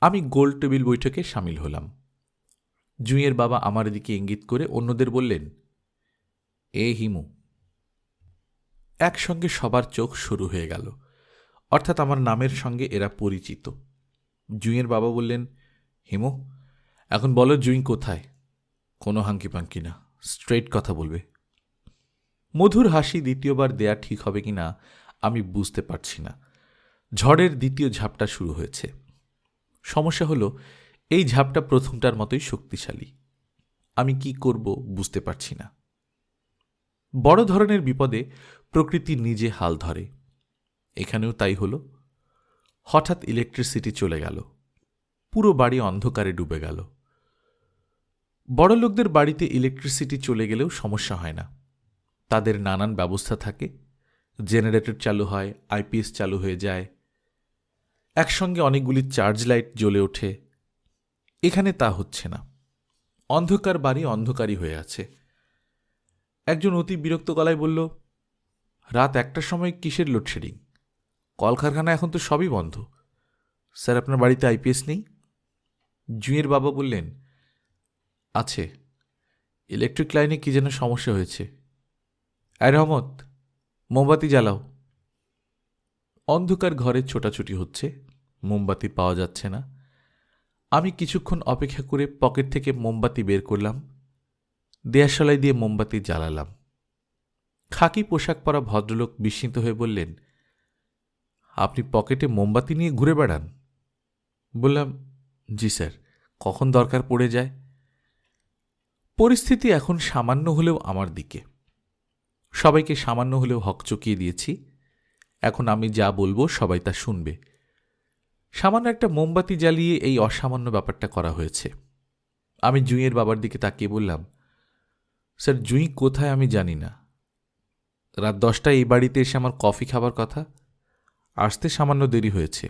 আমি গোল টেবিল বৈঠকে সামিল হলাম। জুঁইয়ের বাবা আমার দিকে ইঙ্গিত করে অন্যদের বললেন, এ হিমু। একসঙ্গে সবার চোখ শুরু হয়ে গেল, অর্থাৎ আমার নামের সঙ্গে এরা পরিচিত। জুঁইয়ের বাবা বললেন, হিমু, এখন বলো জুঁই কোথায়? কোনো হাঙ্কি পাঙ্কি না, স্ট্রেট কথা বলবে। মধুর হাসি দ্বিতীয়বার দেয়া ঠিক হবে কিনা আমি বুঝতে পারছি না। ঝড়ের দ্বিতীয় ঝাপটা শুরু হয়েছে। সমস্যা হলো, এই ঝাপটা প্রথমটার মতোই শক্তিশালী। আমি কি করব বুঝতে পারছি না। বড় ধরনের বিপদে প্রকৃতি নিজে হাল ধরে। এখানেও তাই হলো। হঠাৎ ইলেকট্রিসিটি চলে গেল। পুরো বাড়ি অন্ধকারে ডুবে গেল। বড় লোকদের বাড়িতে ইলেকট্রিসিটি চলে গেলেও সমস্যা হয় না। তাদের নানান ব্যবস্থা থাকে। জেনারেটর চালু হয়, আইপিএস চালু হয়ে যায়, একসঙ্গে অনেকগুলি চার্জ লাইট জ্বলে ওঠে। এখানে তা হচ্ছে না। অন্ধকার বাড়ি অন্ধকারই হয়ে আছে। একজন অতি বিরক্ত গলায় বলল, রাত 1টার সময় কিসের লোডশেডিং? কলকারখানা এখন তো সবই বন্ধ। স্যার, আপনার বাড়িতে আইপিএস নেই? জুঁইয়ের বাবা বললেন, আছে, ইলেকট্রিক লাইনে কি যেন সমস্যা হয়েছে। রহমত, মোমবাতি জ্বালাও। অন্ধকার ঘরে ছোটাছুটি হচ্ছে, মোমবাতি পাওয়া যাচ্ছে না। আমি কিছুক্ষণ অপেক্ষা করে পকেট থেকে মোমবাতি বের করলাম, দেয়াশালাই দিয়ে মোমবাতি জ্বালালাম। খাকি পোশাক পরা ভদ্রলোক বিস্মিত হয়ে বললেন, আপনি পকেটে মোমবাতি নিয়ে ঘুরে বেড়ান? বললাম, জি স্যার, কখন দরকার পড়ে যায়। পরিস্থিতি এখন সামান্য হলেও আমার দিকে। সবাইকে সামান্য হলেও হক চকিয়ে দিয়েছি। এখন আমি যা বলবো সবাই তা শুনবে। সামান্য একটা মোমবাতি জ্বালিয়ে এই অসামান্য ব্যাপারটা করা হয়েছে। আমি জুঁইয়ের বাবার দিকে তাকিয়ে বললাম, স্যার, জুঁই কোথায় আমি জানি না। রাত 10টায় এই বাড়িতে এসে আমার কফি খাবার কথা, আসতে সামান্য দেরি হয়েছে।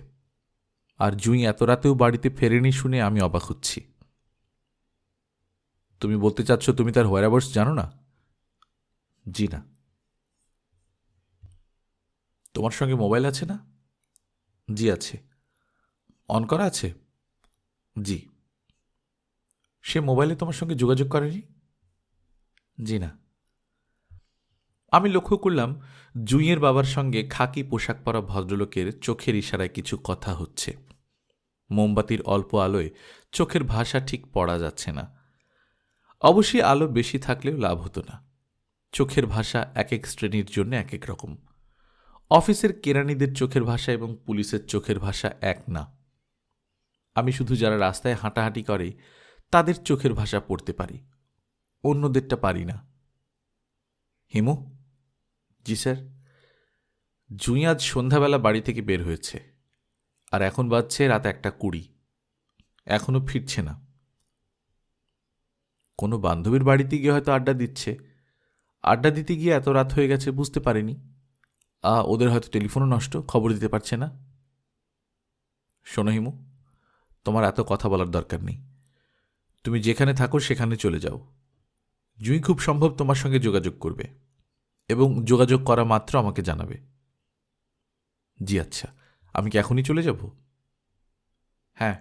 আর জুঁই এত রাতেও বাড়িতে ফেরেনি শুনে আমি অবাক হচ্ছি। তুমি বলতে চাচ্ছ তুমি তার হোয়ারঅ্যাবাউটস জানো না? জি না। তোমার সঙ্গে মোবাইল আছে না? জি আছে। অন করা আছে? জি। সে মোবাইলে তোমার সঙ্গে যোগাযোগ করেনি? জি না। আমি লক্ষ্য করলাম জুঁইয়ের বাবার সঙ্গে খাকি পোশাক পরা ভদ্রলোকের চোখের ইশারায় কিছু কথা হচ্ছে। মোমবাতির অল্প আলোয় চোখের ভাষা ঠিক পড়া যাচ্ছে না। অবশ্যই আলো বেশি থাকলেও লাভ হতো না। চোখের ভাষা এক এক শ্রেণীর জন্য এক এক রকম। অফিসের কেরানিদের চোখের ভাষা এবং পুলিশের চোখের ভাষা এক না। আমি শুধু যারা রাস্তায় হাঁটাহাঁটি করে তাদের চোখের ভাষা পড়তে পারি, অন্যদেরটা পারি না। হিমু? জি স্যার। জুঁই আজ সন্ধ্যাবেলা বাড়ি থেকে বের হয়েছে, আর এখন বাজছে রাত 1:20। এখনো ফিরছে না। কোনো বান্ধবীর বাড়িতে গিয়ে হয়তো আড্ডা দিচ্ছে। আড্ডা দিতে গিয়ে এত রাত হয়ে গেছে বুঝতে পারেনি। ওদের হয়তো টেলিফোনও নষ্ট, খবর দিতে পারছে না। শোনো হিমু, তোমার এত কথা বলার দরকার নেই। তুমি যেখানে থাকো সেখানে চলে যাও। জুঁই খুব সম্ভব তোমার সঙ্গে যোগাযোগ করবে, এবং যোগাযোগ করা মাত্র আমাকে জানাবে। জি আচ্ছা। আমি কি এখনই চলে যাব? হ্যাঁ,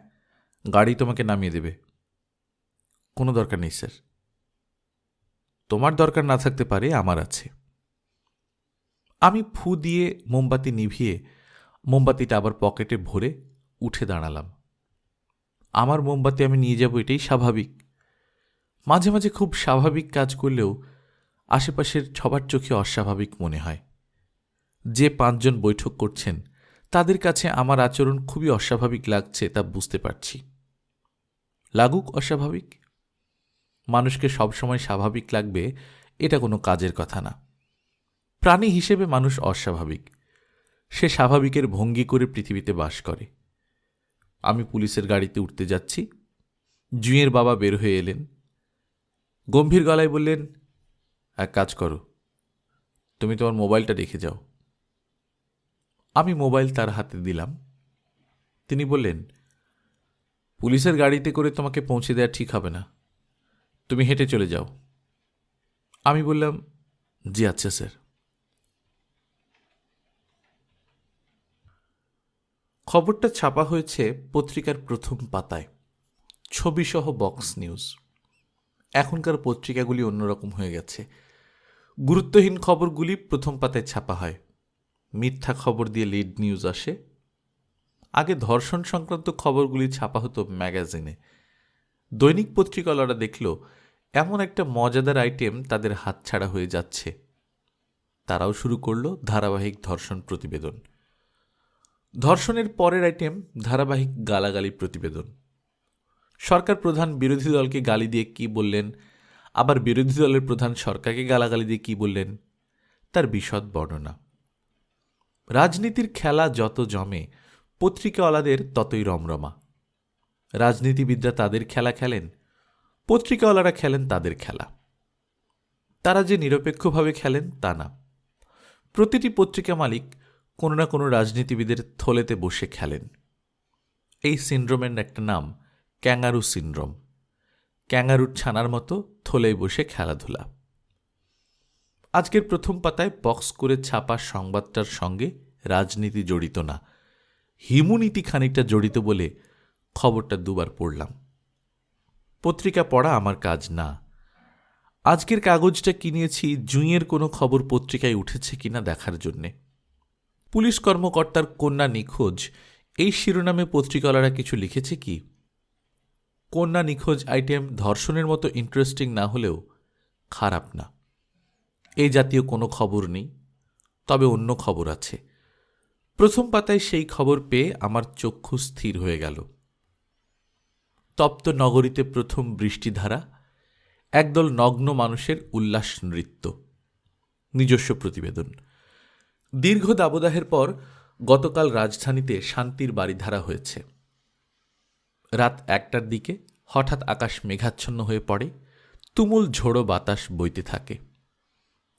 গাড়ি তোমাকে নামিয়ে দেবে। কোনো দরকার নেই স্যার। তোমার দরকার না থাকতে পারে, আমার আছে। আমি ফু দিয়ে মোমবাতি নিভিয়ে মোমবাতিটা আবার পকেটে ভরে উঠে দাঁড়ালাম। আমার মোমবাতি আমি নিয়ে যাব, এটাই স্বাভাবিক। মাঝে মাঝে খুব স্বাভাবিক কাজ করলেও আশেপাশের সবার চোখে অস্বাভাবিক মনে হয়। যে 5 জন বৈঠক করছেন তাদের কাছে আমার আচরণ খুবই অস্বাভাবিক লাগছে, তা বুঝতে পারছি। লাগুক অস্বাভাবিক। মানুষকে সবসময় স্বাভাবিক লাগবে এটা কোনো কাজের কথা না। প্রাণী হিসেবে মানুষ অস্বাভাবিক। সে স্বাভাবিকের ভঙ্গি করে পৃথিবীতে বাস করে। আমি পুলিশের গাড়িতে উঠতে যাচ্ছি। জুঁইয়ের বাবা বের হয়ে এলেন। গম্ভীর গলায় বললেন, এক কাজ করো, তুমি তোমার মোবাইলটা রেখে যাও। আমি মোবাইল তার হাতে দিলাম। তিনি বললেন, পুলিশের গাড়িতে করে তোমাকে পৌঁছে দেওয়া ঠিক হবে না, তুমি হেঁটে চলে যাও। আমি বললাম, জি আচ্ছা স্যার। খবরটা ছাপা হয়েছে পত্রিকার প্রথম পাতায়, ছবিসহ বক্স নিউজ। এখনকার পত্রিকাগুলি অন্যরকম হয়ে গেছে। গুরুত্বহীন খবরগুলি প্রথম পাতায় ছাপা হয়, মিথ্যা খবর দিয়ে লিড নিউজ আসে। আগে ধর্ষণ সংক্রান্ত খবরগুলি ছাপা হতো ম্যাগাজিনে। দৈনিক পত্রিকাওয়ালারা দেখল এমন একটা মজাদার আইটেম তাদের হাতছাড়া হয়ে যাচ্ছে। তারাও শুরু করল ধারাবাহিক ধর্ষণ প্রতিবেদন। ধর্ষণের পরের আইটেম ধারাবাহিক গালাগালি প্রতিবেদন। সরকার প্রধান বিরোধী দলকে গালি দিয়ে কি বললেন, আবার বিরোধী দলের প্রধান সরকারকে গালাগালি দিয়ে কি বললেন, তার বিশদ বর্ণনা। রাজনীতির খেলা যত জমে, পত্রিকাওয়ালাদের ততই রমরমা। রাজনীতিবিদরা তাদের খেলা খেলেন, পত্রিকাওয়ালারা খেলেন তাদের খেলা। তারা যে নিরপেক্ষভাবে খেলেন তা না। প্রতিটি পত্রিকা মালিক কোনো না কোনো রাজনীতিবিদের থলেতে বসে খেলেন। এই সিন্ড্রোমের একটা নাম ক্যাঙ্গারু সিন্ড্রোম। ক্যাঙ্গারুর ছানার মতো থলেই বসে খেলাধুলা। আজকের প্রথম পাতায় বক্স করে ছাপা সংবাদটার সঙ্গে রাজনীতি জড়িত না, হিমুনীতি খানিকটা জড়িত বলে খবরটা দুবার পড়লাম। পত্রিকা পড়া আমার কাজ না। আজকের কাগজটা কিনেছি জুঁইয়ের কোনো খবর পত্রিকায় উঠেছে কিনা দেখার জন্যে। পুলিশ কর্মকর্তার কন্যা নিখোঁজ, এই শিরোনামে পত্রিকাওয়ালারা কিছু লিখেছে কি? কন্যা নিখোঁজ আইটেম ধর্ষণের মতো ইন্টারেস্টিং না হলেও খারাপ না। এই জাতীয় কোনো খবর নেই, তবে অন্য খবর আছে। প্রথম পাতায় সেই খবর পেয়ে আমার চক্ষু স্থির হয়ে গেল। তপ্ত নগরীতে প্রথম বৃষ্টিধারা, একদল নগ্ন মানুষের উল্লাস নৃত্য। নিজস্ব প্রতিবেদন। দীর্ঘ দাবদাহের পর গতকাল রাজধানীতে শান্তির বারিধারা হয়েছে। রাত 1টার দিকে হঠাৎ আকাশ মেঘাচ্ছন্ন হয়ে পড়ে, তুমুল ঝোড়ো বাতাস বইতে থাকে।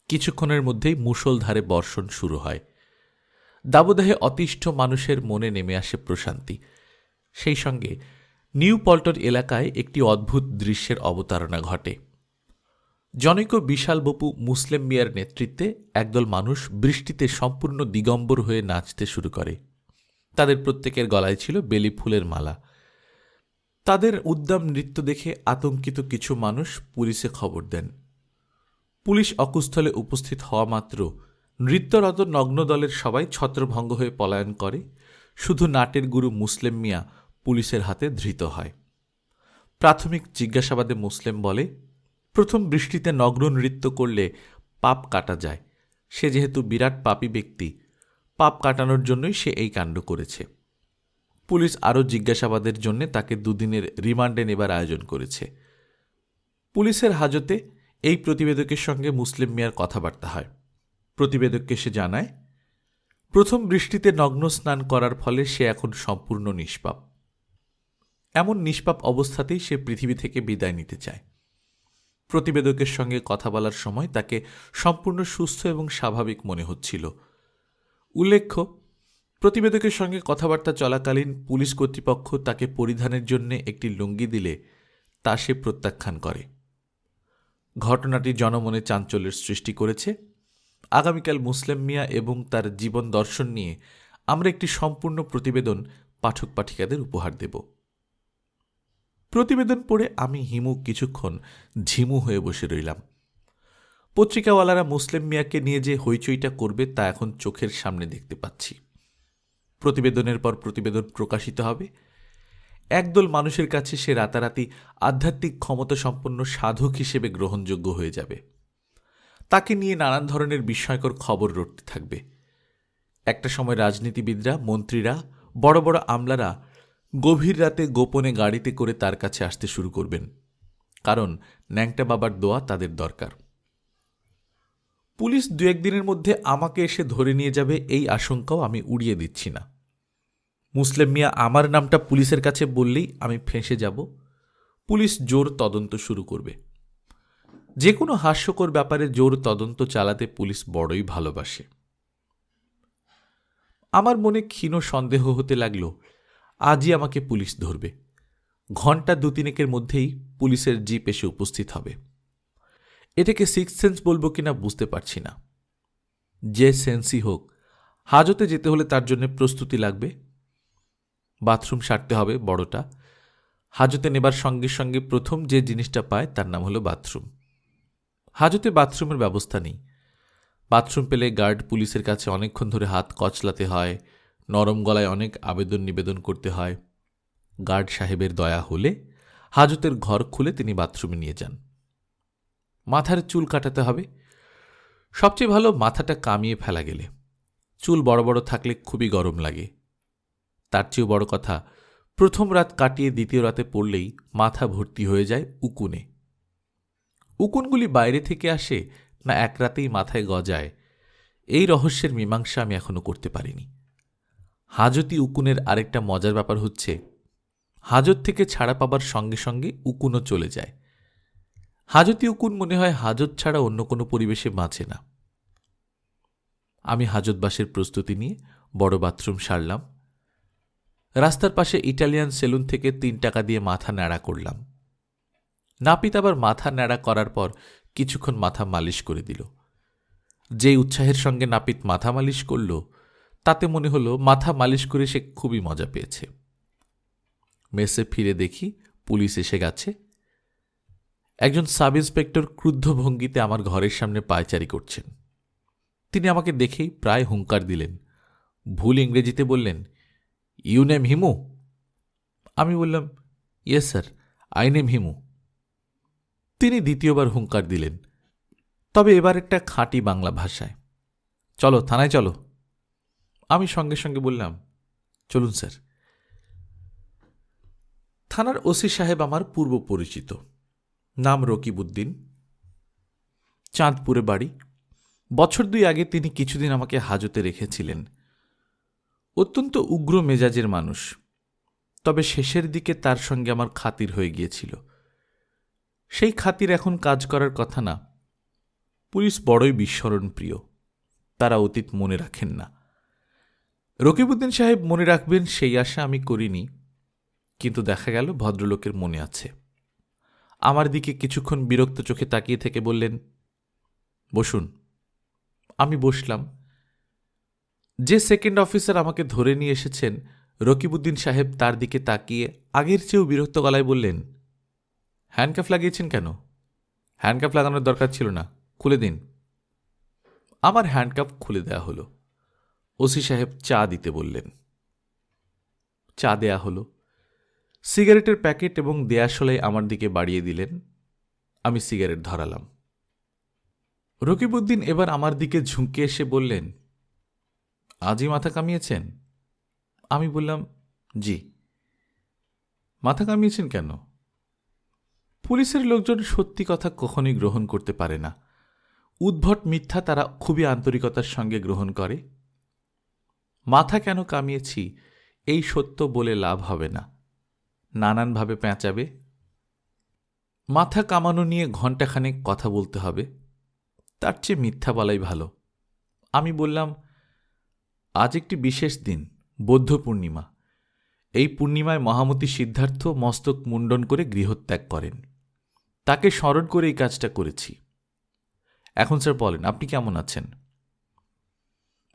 কিছুক্ষণের মধ্যেই মুষলধারে বর্ষণ শুরু হয়। দাবদাহে অতিষ্ঠ মানুষের মনে নেমে আসে প্রশান্তি। সেই সঙ্গে নিউ পল্টন এলাকায় একটি অদ্ভুত দৃশ্যের অবতারণা ঘটে। জনৈক বিশাল বপু মুসলিম মিয়ার নেতৃত্বে একদল মানুষ বৃষ্টিতে সম্পূর্ণ দিগম্বর হয়ে নাচতে শুরু করে। তাদের প্রত্যেকের গলায় ছিল বেলি ফুলের মালা। তাদের উদ্দাম নৃত্য দেখে আতঙ্কিত কিছু মানুষ পুলিশে খবর দেন। পুলিশ অকুস্থলে উপস্থিত হওয়া মাত্র নৃত্যরত নগ্ন দলের সবাই ছত্রভঙ্গ হয়ে পলায়ন করে। শুধু নাটের গুরু মুসলিম মিয়া পুলিশের হাতে ধৃত হয়। প্রাথমিক জিজ্ঞাসাবাদে মুসলিম বলে, প্রথম বৃষ্টিতে নগ্ন নৃত্য করলে পাপ কাটা যায়। সে যেহেতু বিরাট পাপী ব্যক্তি, পাপ কাটানোর জন্যই সে এই কাণ্ড করেছে। পুলিশ আরও জিজ্ঞাসাবাদের জন্য তাকে 2 দিনের রিমান্ডে নেবার আয়োজন করেছে। পুলিশের হাজতে এই প্রতিবেদকের সঙ্গে মুসলিম মিয়ার কথাবার্তা হয়। প্রতিবেদককে সে জানায়, প্রথম বৃষ্টিতে নগ্ন স্নান করার ফলে সে এখন সম্পূর্ণ নিষ্পাপ। এমন নিষ্পাপ অবস্থাতেই সে পৃথিবী থেকে বিদায় নিতে চায়। প্রতিবেদকের সঙ্গে কথা বলার সময় তাকে সম্পূর্ণ সুস্থ এবং স্বাভাবিক মনে হচ্ছিল। উল্লেখ্য, প্রতিবেদকের সঙ্গে কথাবার্তা চলাকালীন পুলিশ কর্তৃপক্ষ তাকে পরিধানের জন্য একটি লুঙ্গি দিলে তা সে প্রত্যাখ্যান করে। ঘটনাটি জনমনে চাঞ্চল্যের সৃষ্টি করেছে। আগামীকাল মুসলিম মিয়া এবং তার জীবন দর্শন নিয়ে আমরা একটি সম্পূর্ণ প্রতিবেদন পাঠক পাঠিকাদের উপহার দেব। প্রতিবেদন পড়ে আমি কিছুক্ষণ ঝিমু হয়ে বসে রইলাম। পত্রিকাওয়ালারা মুসলিম মিয়াকে নিয়ে যে হইচইটা করবে তা এখন চোখের সামনে দেখতে পাচ্ছি। প্রতিবেদনের পর প্রতিবেদন প্রকাশিত হবে। একদল মানুষের কাছে সে রাতারাতি আধ্যাত্মিক ক্ষমতা সম্পন্ন সাধক হিসেবে গ্রহণযোগ্য হয়ে যাবে। তাকে নিয়ে নানান ধরনের বিস্ময়কর খবর রটতে থাকবে। একটা সময় রাজনীতিবিদরা, মন্ত্রীরা, বড় বড় আমলারা গভীর রাতে গোপনে গাড়িতে করে তার কাছে আসতে শুরু করবেন, কারণ ন্যাংটা বাবার দোয়া তাদের দরকার। পুলিশ 2-1 দিনের মধ্যে আমাকে এসে ধরে নিয়ে যাবে এই আশঙ্কাও আমি উড়িয়ে দিচ্ছি না। মুসলিম মিয়া আমার নামটা পুলিশের কাছে বললেই আমি ফেঁসে যাব। পুলিশ জোর তদন্ত শুরু করবে। যে কোনো হাস্যকর ব্যাপারে জোর তদন্ত চালাতে পুলিশ বড়ই ভালোবাসে। আমার মনে ক্ষীণ সন্দেহ হতে লাগল, আজই আমাকে পুলিশ ধরবে। ঘণ্টা 2-3 মধ্যেই পুলিশের জিপ এসে উপস্থিত হবে। এটাকে সিক্স সেন্স বলবো কিনা বুঝতে পারছি না। যে সেন্সই হোক, হাজতে যেতে হলে তার জন্য প্রস্তুতি লাগবে। বাথরুম সারতে হবে বড়টা। হাজতে নেবার সঙ্গে সঙ্গে প্রথম যে জিনিসটা পায় তার নাম হলো বাথরুম। হাজতে বাথরুমের ব্যবস্থা নেই। বাথরুম পেলে গার্ড পুলিশের কাছে অনেকক্ষণ ধরে হাত কচলাতে হয়, নরম গলায় অনেক আবেদন নিবেদন করতে হয়। গার্ড সাহেবের দয়া হলে হাজতের ঘর খুলে তিনি বাথরুমে নিয়ে যান। মাথার চুল কাটাতে হবে। সবচেয়ে ভালো মাথাটা কামিয়ে ফেলা গেলে। চুল বড় বড় থাকলে খুবই গরম লাগে। তার চেয়েও বড় কথা, প্রথম রাত কাটিয়ে দ্বিতীয় রাতে পড়লেই মাথা ভর্তি হয়ে যায় উকুনে। উকুনগুলি বাইরে থেকে আসে না এক রাতেই মাথায় গজায়, এই রহস্যের মীমাংসা আমি এখনো করতে পারিনি। হাজতি উকুনের আরেকটা মজার ব্যাপার হচ্ছে, হাজত থেকে ছাড়া পাবার সঙ্গে সঙ্গে উকুনও চলে যায়। হাজতি উকুন মনে হয় হাজত ছাড়া অন্য কোনো পরিবেশে বাঁচে না। আমি হাজতবাসের প্রস্তুতি নিয়ে বড় বাথরুম সারলাম। রাস্তার পাশে ইটালিয়ান সেলুন থেকে 3 টাকা দিয়ে মাথা ন্যাড়া করলাম। নাপিত আবার মাথা ন্যাড়া করার পর কিছুক্ষণ মাথা মালিশ করে দিল। যে উৎসাহের সঙ্গে নাপিত মাথা মালিশ করল, তাতে মনে হলো মাথা মালিশ করে সে খুবই মজা পেয়েছে। মেসে ফিরে দেখি পুলিশ এসে গেছে। একজন সাব ইন্সপেক্টর ক্রুদ্ধ ভঙ্গিতে আমার ঘরের সামনে পায়চারি করছেন। তিনি আমাকে দেখেই প্রায় হুঙ্কার দিলেন। ভুল ইংরেজিতে বললেন, ইউ নেম হিমু? আমি বললাম, yes sir, I name Himu. তিনি দ্বিতীয়বার হুঙ্কার দিলেন, তবে এবার একটা খাঁটি বাংলা ভাষায়, চলো থানায় চলো। আমি সঙ্গে সঙ্গে বললাম, চলুন স্যার। থানার ওসি সাহেব আমার পূর্ব পরিচিত, নাম রকিবউদ্দিন, চাঁদপুরে বাড়ি। বছর 2 আগে তিনি কিছুদিন আমাকে হাজতে রেখেছিলেন। অত্যন্ত উগ্র মেজাজের মানুষ, তবে শেষের দিকে তার সঙ্গে আমার খাতির হয়ে গিয়েছিল। সেই খাতির এখন কাজ করার কথা না। পুলিশ বড়ই বিস্মরণ প্রিয়, তারা অতীত মনে রাখেন না। রকিবউদ্দিন সাহেব মনে রাখবেন সেই আশা আমি করিনি, কিন্তু দেখা গেল ভদ্রলোকের মনে আছে। আমার দিকে কিছুক্ষণ বিরক্ত চোখে তাকিয়ে থেকে বললেন, বসুন। আমি বসলাম। যে সেকেন্ড অফিসার আমাকে ধরে নিয়ে এসেছেন, রকিবউদ্দিন সাহেব তার দিকে তাকিয়ে আগের চেয়েও বিরক্ত গলায় বললেন, হ্যান্ডকাফ লাগিয়েছেন কেন? হ্যান্ডকাফ লাগানোর দরকার ছিল না, খুলে দিন। আমার হ্যান্ডকাফ খুলে দেয়া হলো। ওসি সাহেব চা দিতে বললেন। চা দেয়া হলো। সিগারেটের প্যাকেট এবং দেয়াশলাই আমার দিকে বাড়িয়ে দিলেন। আমি সিগারেট ধরালাম। রকিবউদ্দিন এবার আমার দিকে ঝুঁকে এসে বললেন, আজই মাথা কামিয়েছেন? আমি বললাম, জি। মাথা কামিয়েছেন কেন? পুলিশের লোকজন সত্যি কথা কখনোই গ্রহণ করতে পারে না। উদ্ভট মিথ্যা তারা খুবই আন্তরিকতার সঙ্গে গ্রহণ করে। মাথা কেন কামিয়েছি এই সত্য বলে লাভ হবে না, নানানভাবে পেঁচাবে। মাথা কামানো নিয়ে ঘণ্টাখানেক কথা বলতে হবে, তার চেয়ে মিথ্যা বলাই ভালো। আমি বললাম, আজ একটি বিশেষ দিন, বৌদ্ধ পূর্ণিমা। এই পূর্ণিমায় মহামতি সিদ্ধার্থ মস্তক মুণ্ডন করে গৃহত্যাগ করেন। তাকে স্মরণ করে এই কাজটা করেছি। এখন স্যার বলেন, আপনি কেমন আছেন?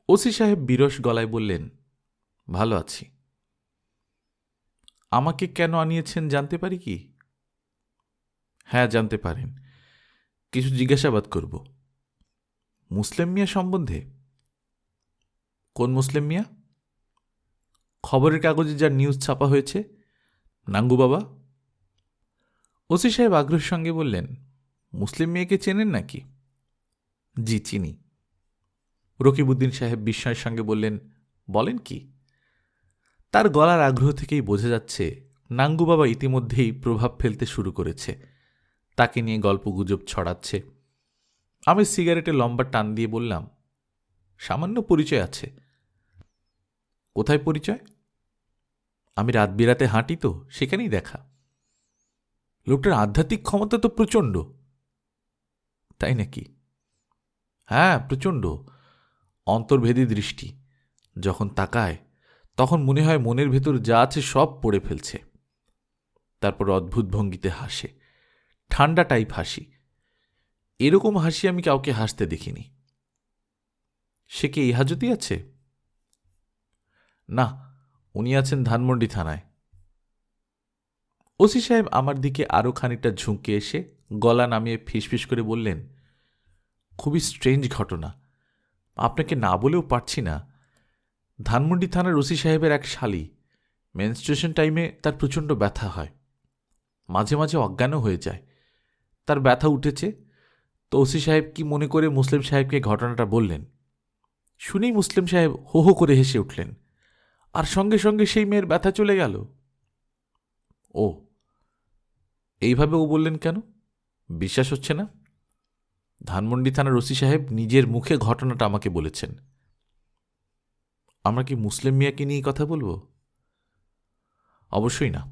ওসি সাহেব বিরস গলায় বললেন, ভালো আছি। আমাকে কেন আনিয়েছেন জানতে পারি কি? হ্যাঁ, জানতে পারেন। কিছু জিজ্ঞাসাবাদ করব। মুসলিম মিয়া সম্বন্ধে? কোন মুসলিম মিয়া? খবরের কাগজে যার নিউজ ছাপা হয়েছে, নাঙ্গু বাবা। ওসি সাহেব আগ্রহের সঙ্গে বললেন, মুসলিম মেয়েকে চেনেন নাকি? জি, চিনি। রকিবউদ্দিন সাহেব বিস্ময়ের সঙ্গে বললেন, বলেন কি? তার গলার আগ্রহ থেকেই বোঝা যাচ্ছে নাঙ্গু বাবা ইতিমধ্যেই প্রভাব ফেলতে শুরু করেছে, তাকে নিয়ে গল্পগুজব ছড়াচ্ছে। আমি সিগারেটে লম্বা টান দিয়ে বললাম, সামান্য পরিচয় আছে। কোথায় পরিচয়? আমি রাত বিরাতে হাঁটি তো, সেখানেই দেখা। লোকটার আধ্যাত্মিক ক্ষমতা তো প্রচণ্ড। তাই নাকি? হ্যাঁ, প্রচণ্ড। অন্তর্ভেদী দৃষ্টি। যখন তাকায় তখন মনে হয় মনের ভেতর যা আছে সব পড়ে ফেলছে। তারপর অদ্ভুত ভঙ্গিতে হাসে, ঠান্ডা টাইপ হাসি। এরকম হাসি আমি কাউকে হাসতে দেখিনি। সে কি এই হাজতই আছে? না, উনি আছেন ধানমন্ডি থানায়। ওসি সাহেব আমার দিকে আরও খানিকটা ঝুঁকে এসে গলা নামিয়ে ফিসফিস করে বললেন, খুবই স্ট্রেঞ্জ ঘটনা, আপনাকে না বলেও পারছি না। ধানমন্ডি থানার ওসি সাহেবের এক শালী, মেনস্ট্রুয়েশন টাইমে তার প্রচণ্ড ব্যথা হয়, মাঝে মাঝে অজ্ঞানও হয়ে যায়। তার ব্যথা উঠেছে, তো ওসি সাহেব কি মনে করে মুসলিম সাহেবকে ঘটনাটা বললেন। শুনেই মুসলিম সাহেব হো হো করে হেসে উঠলেন, আর সঙ্গে সঙ্গে সেই মেয়ের ব্যথা চলে গেল। ও, এইভাবে ও বললেন কেন? বিশ্বাস হচ্ছে না? ধানমন্ডি থানার ওসি সাহেব নিজের মুখে ঘটনাটা আমাকে বলেছেন। আমরা কি মুসলিম মিয়াকে নিয়ে কথা বলবো? অবশ্যই না।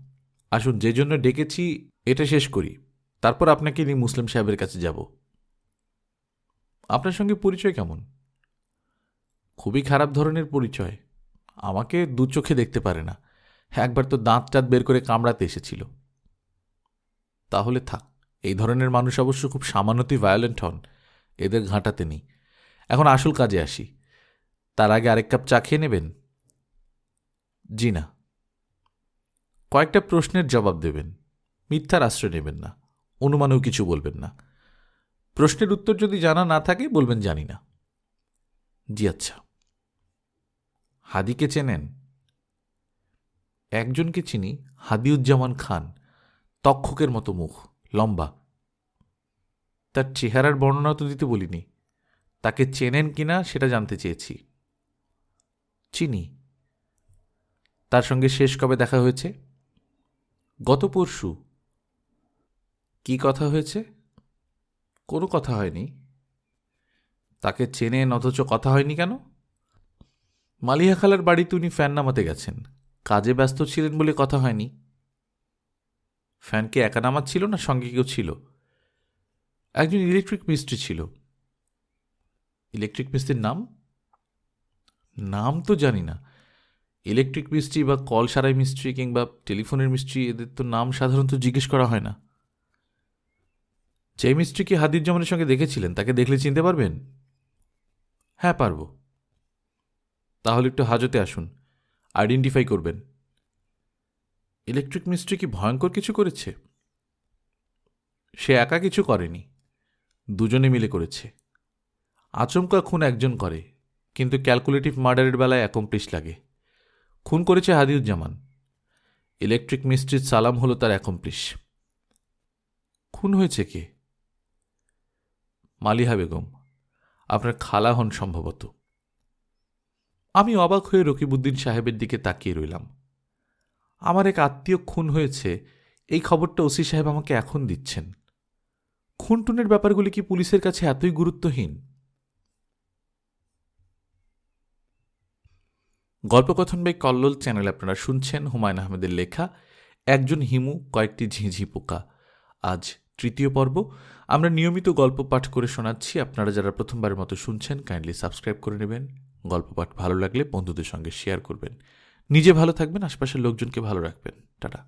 আসুন, যে জন্য ডেকেছি এটা শেষ করি, তারপর আপনাকে নিয়ে মুসলিম সাহেবের কাছে যাব। আপনার সঙ্গে পরিচয় কেমন? খুবই খারাপ ধরনের পরিচয়। আমাকে দু চোখে দেখতে পারে না, একবার তো দাঁত টাত বের করে কামড়াতে এসেছিল। তাহলে থাক, এই ধরনের মানুষ অবশ্য খুব সামান্যতই ভায়োলেন্ট হন, এদের ঘাঁটাতে নেই। এখন আসল কাজে আসি। তার আগে আরেক কাপ চা খেয়ে নেবেন? জি না। কয়েকটা প্রশ্নের জবাব দেবেন, মিথ্যার আশ্রয় নেবেন না, অনুমানেও কিছু বলবেন না। প্রশ্নের উত্তর যদি জানা না থাকে বলবেন জানি না। জি আচ্ছা। হাদিকে চেনেন? একজনকে চিনি, হাদিউজ্জামান খান, তক্ষকের মতো মুখ, লম্বা। তার চেহারার বর্ণনা তো দিতে বলিনি, তাকে চেনেন কিনা সেটা জানতে চেয়েছি। চিনি। তার সঙ্গে শেষ কবে দেখা হয়েছে? গত পরশু। কি কথা হয়েছে? কোনো কথা হয়নি। তাকে চেনেন অথচ কথা হয়নি কেন? মালিহা খালার বাড়িতে উনি ফ্যান নামাতে গেছেন, কাজে ব্যস্ত ছিলেন বলে কথা হয়নি। ফ্যানকে একা নামাচ্ছিল না সঙ্গে কেউ ছিল? একজন ইলেকট্রিক মিস্ত্রি ছিল। ইলেকট্রিক মিস্ত্রির নাম? নাম তো জানি না। ইলেকট্রিক মিস্ত্রি বা কল সারাই মিস্ত্রি কিংবা টেলিফোনের মিস্ত্রি, এদের তো নাম সাধারণত জিজ্ঞেস করা হয় না। যে মিস্ত্রিকে হাদিউজ্জামানের সঙ্গে দেখেছিলেন তাকে দেখলে চিনতে পারবেন? হ্যাঁ, পারব। তাহলে একটু হাজতে আসুন, আইডেন্টিফাই করবেন। ইলেকট্রিক মিস্ত্রি কি ভয়ঙ্কর কিছু করেছে? সে একা কিছু করেনি, দুজনে মিলে করেছে। আচমকা খুন একজন করে, কিন্তু ক্যালকুলেটিভ মার্ডারের বেলায় অ্যাকমপ্লিশ লাগে। খুন করেছে হাদিউজ্জামান, ইলেকট্রিক মিস্ত্রির সালাম হলো তার অ্যাকমপ্লিশ। খুন হয়েছে কে? মালিহা বেগম, আপনার খালা হন সম্ভবত। আমি অবাক হয়ে রকিবউদ্দিন সাহেবের দিকে তাকিয়ে রইলাম। আমার এক আত্মীয় খুন হয়েছে, এই খবরটা ওসি সাহেব আমাকে এখন দিচ্ছেন। খুনটুনের ব্যাপারগুলি কি পুলিশের কাছে এতই গুরুত্বহীন? গল্পকথন বাই কল্লোল চ্যানেল আপনারা শুনছেন হুমায়ুন আহমেদের লেখা একজন হিমু কয়েকটি ঝিঁঝি পোকা। আজ তৃতীয় পর্ব। আমরা নিয়মিত গল্প পাঠ করে শোনাচ্ছি। আপনারা যারা প্রথমবারের মতো শুনছেন কাইন্ডলি সাবস্ক্রাইব করে নেবেন। গল্প পাঠ ভালো লাগলে বন্ধুদের সঙ্গে শেয়ার করবেন। নিজে ভালো থাকবেন, আশপাশের লোকজনকে ভালো রাখবেন। টাটা।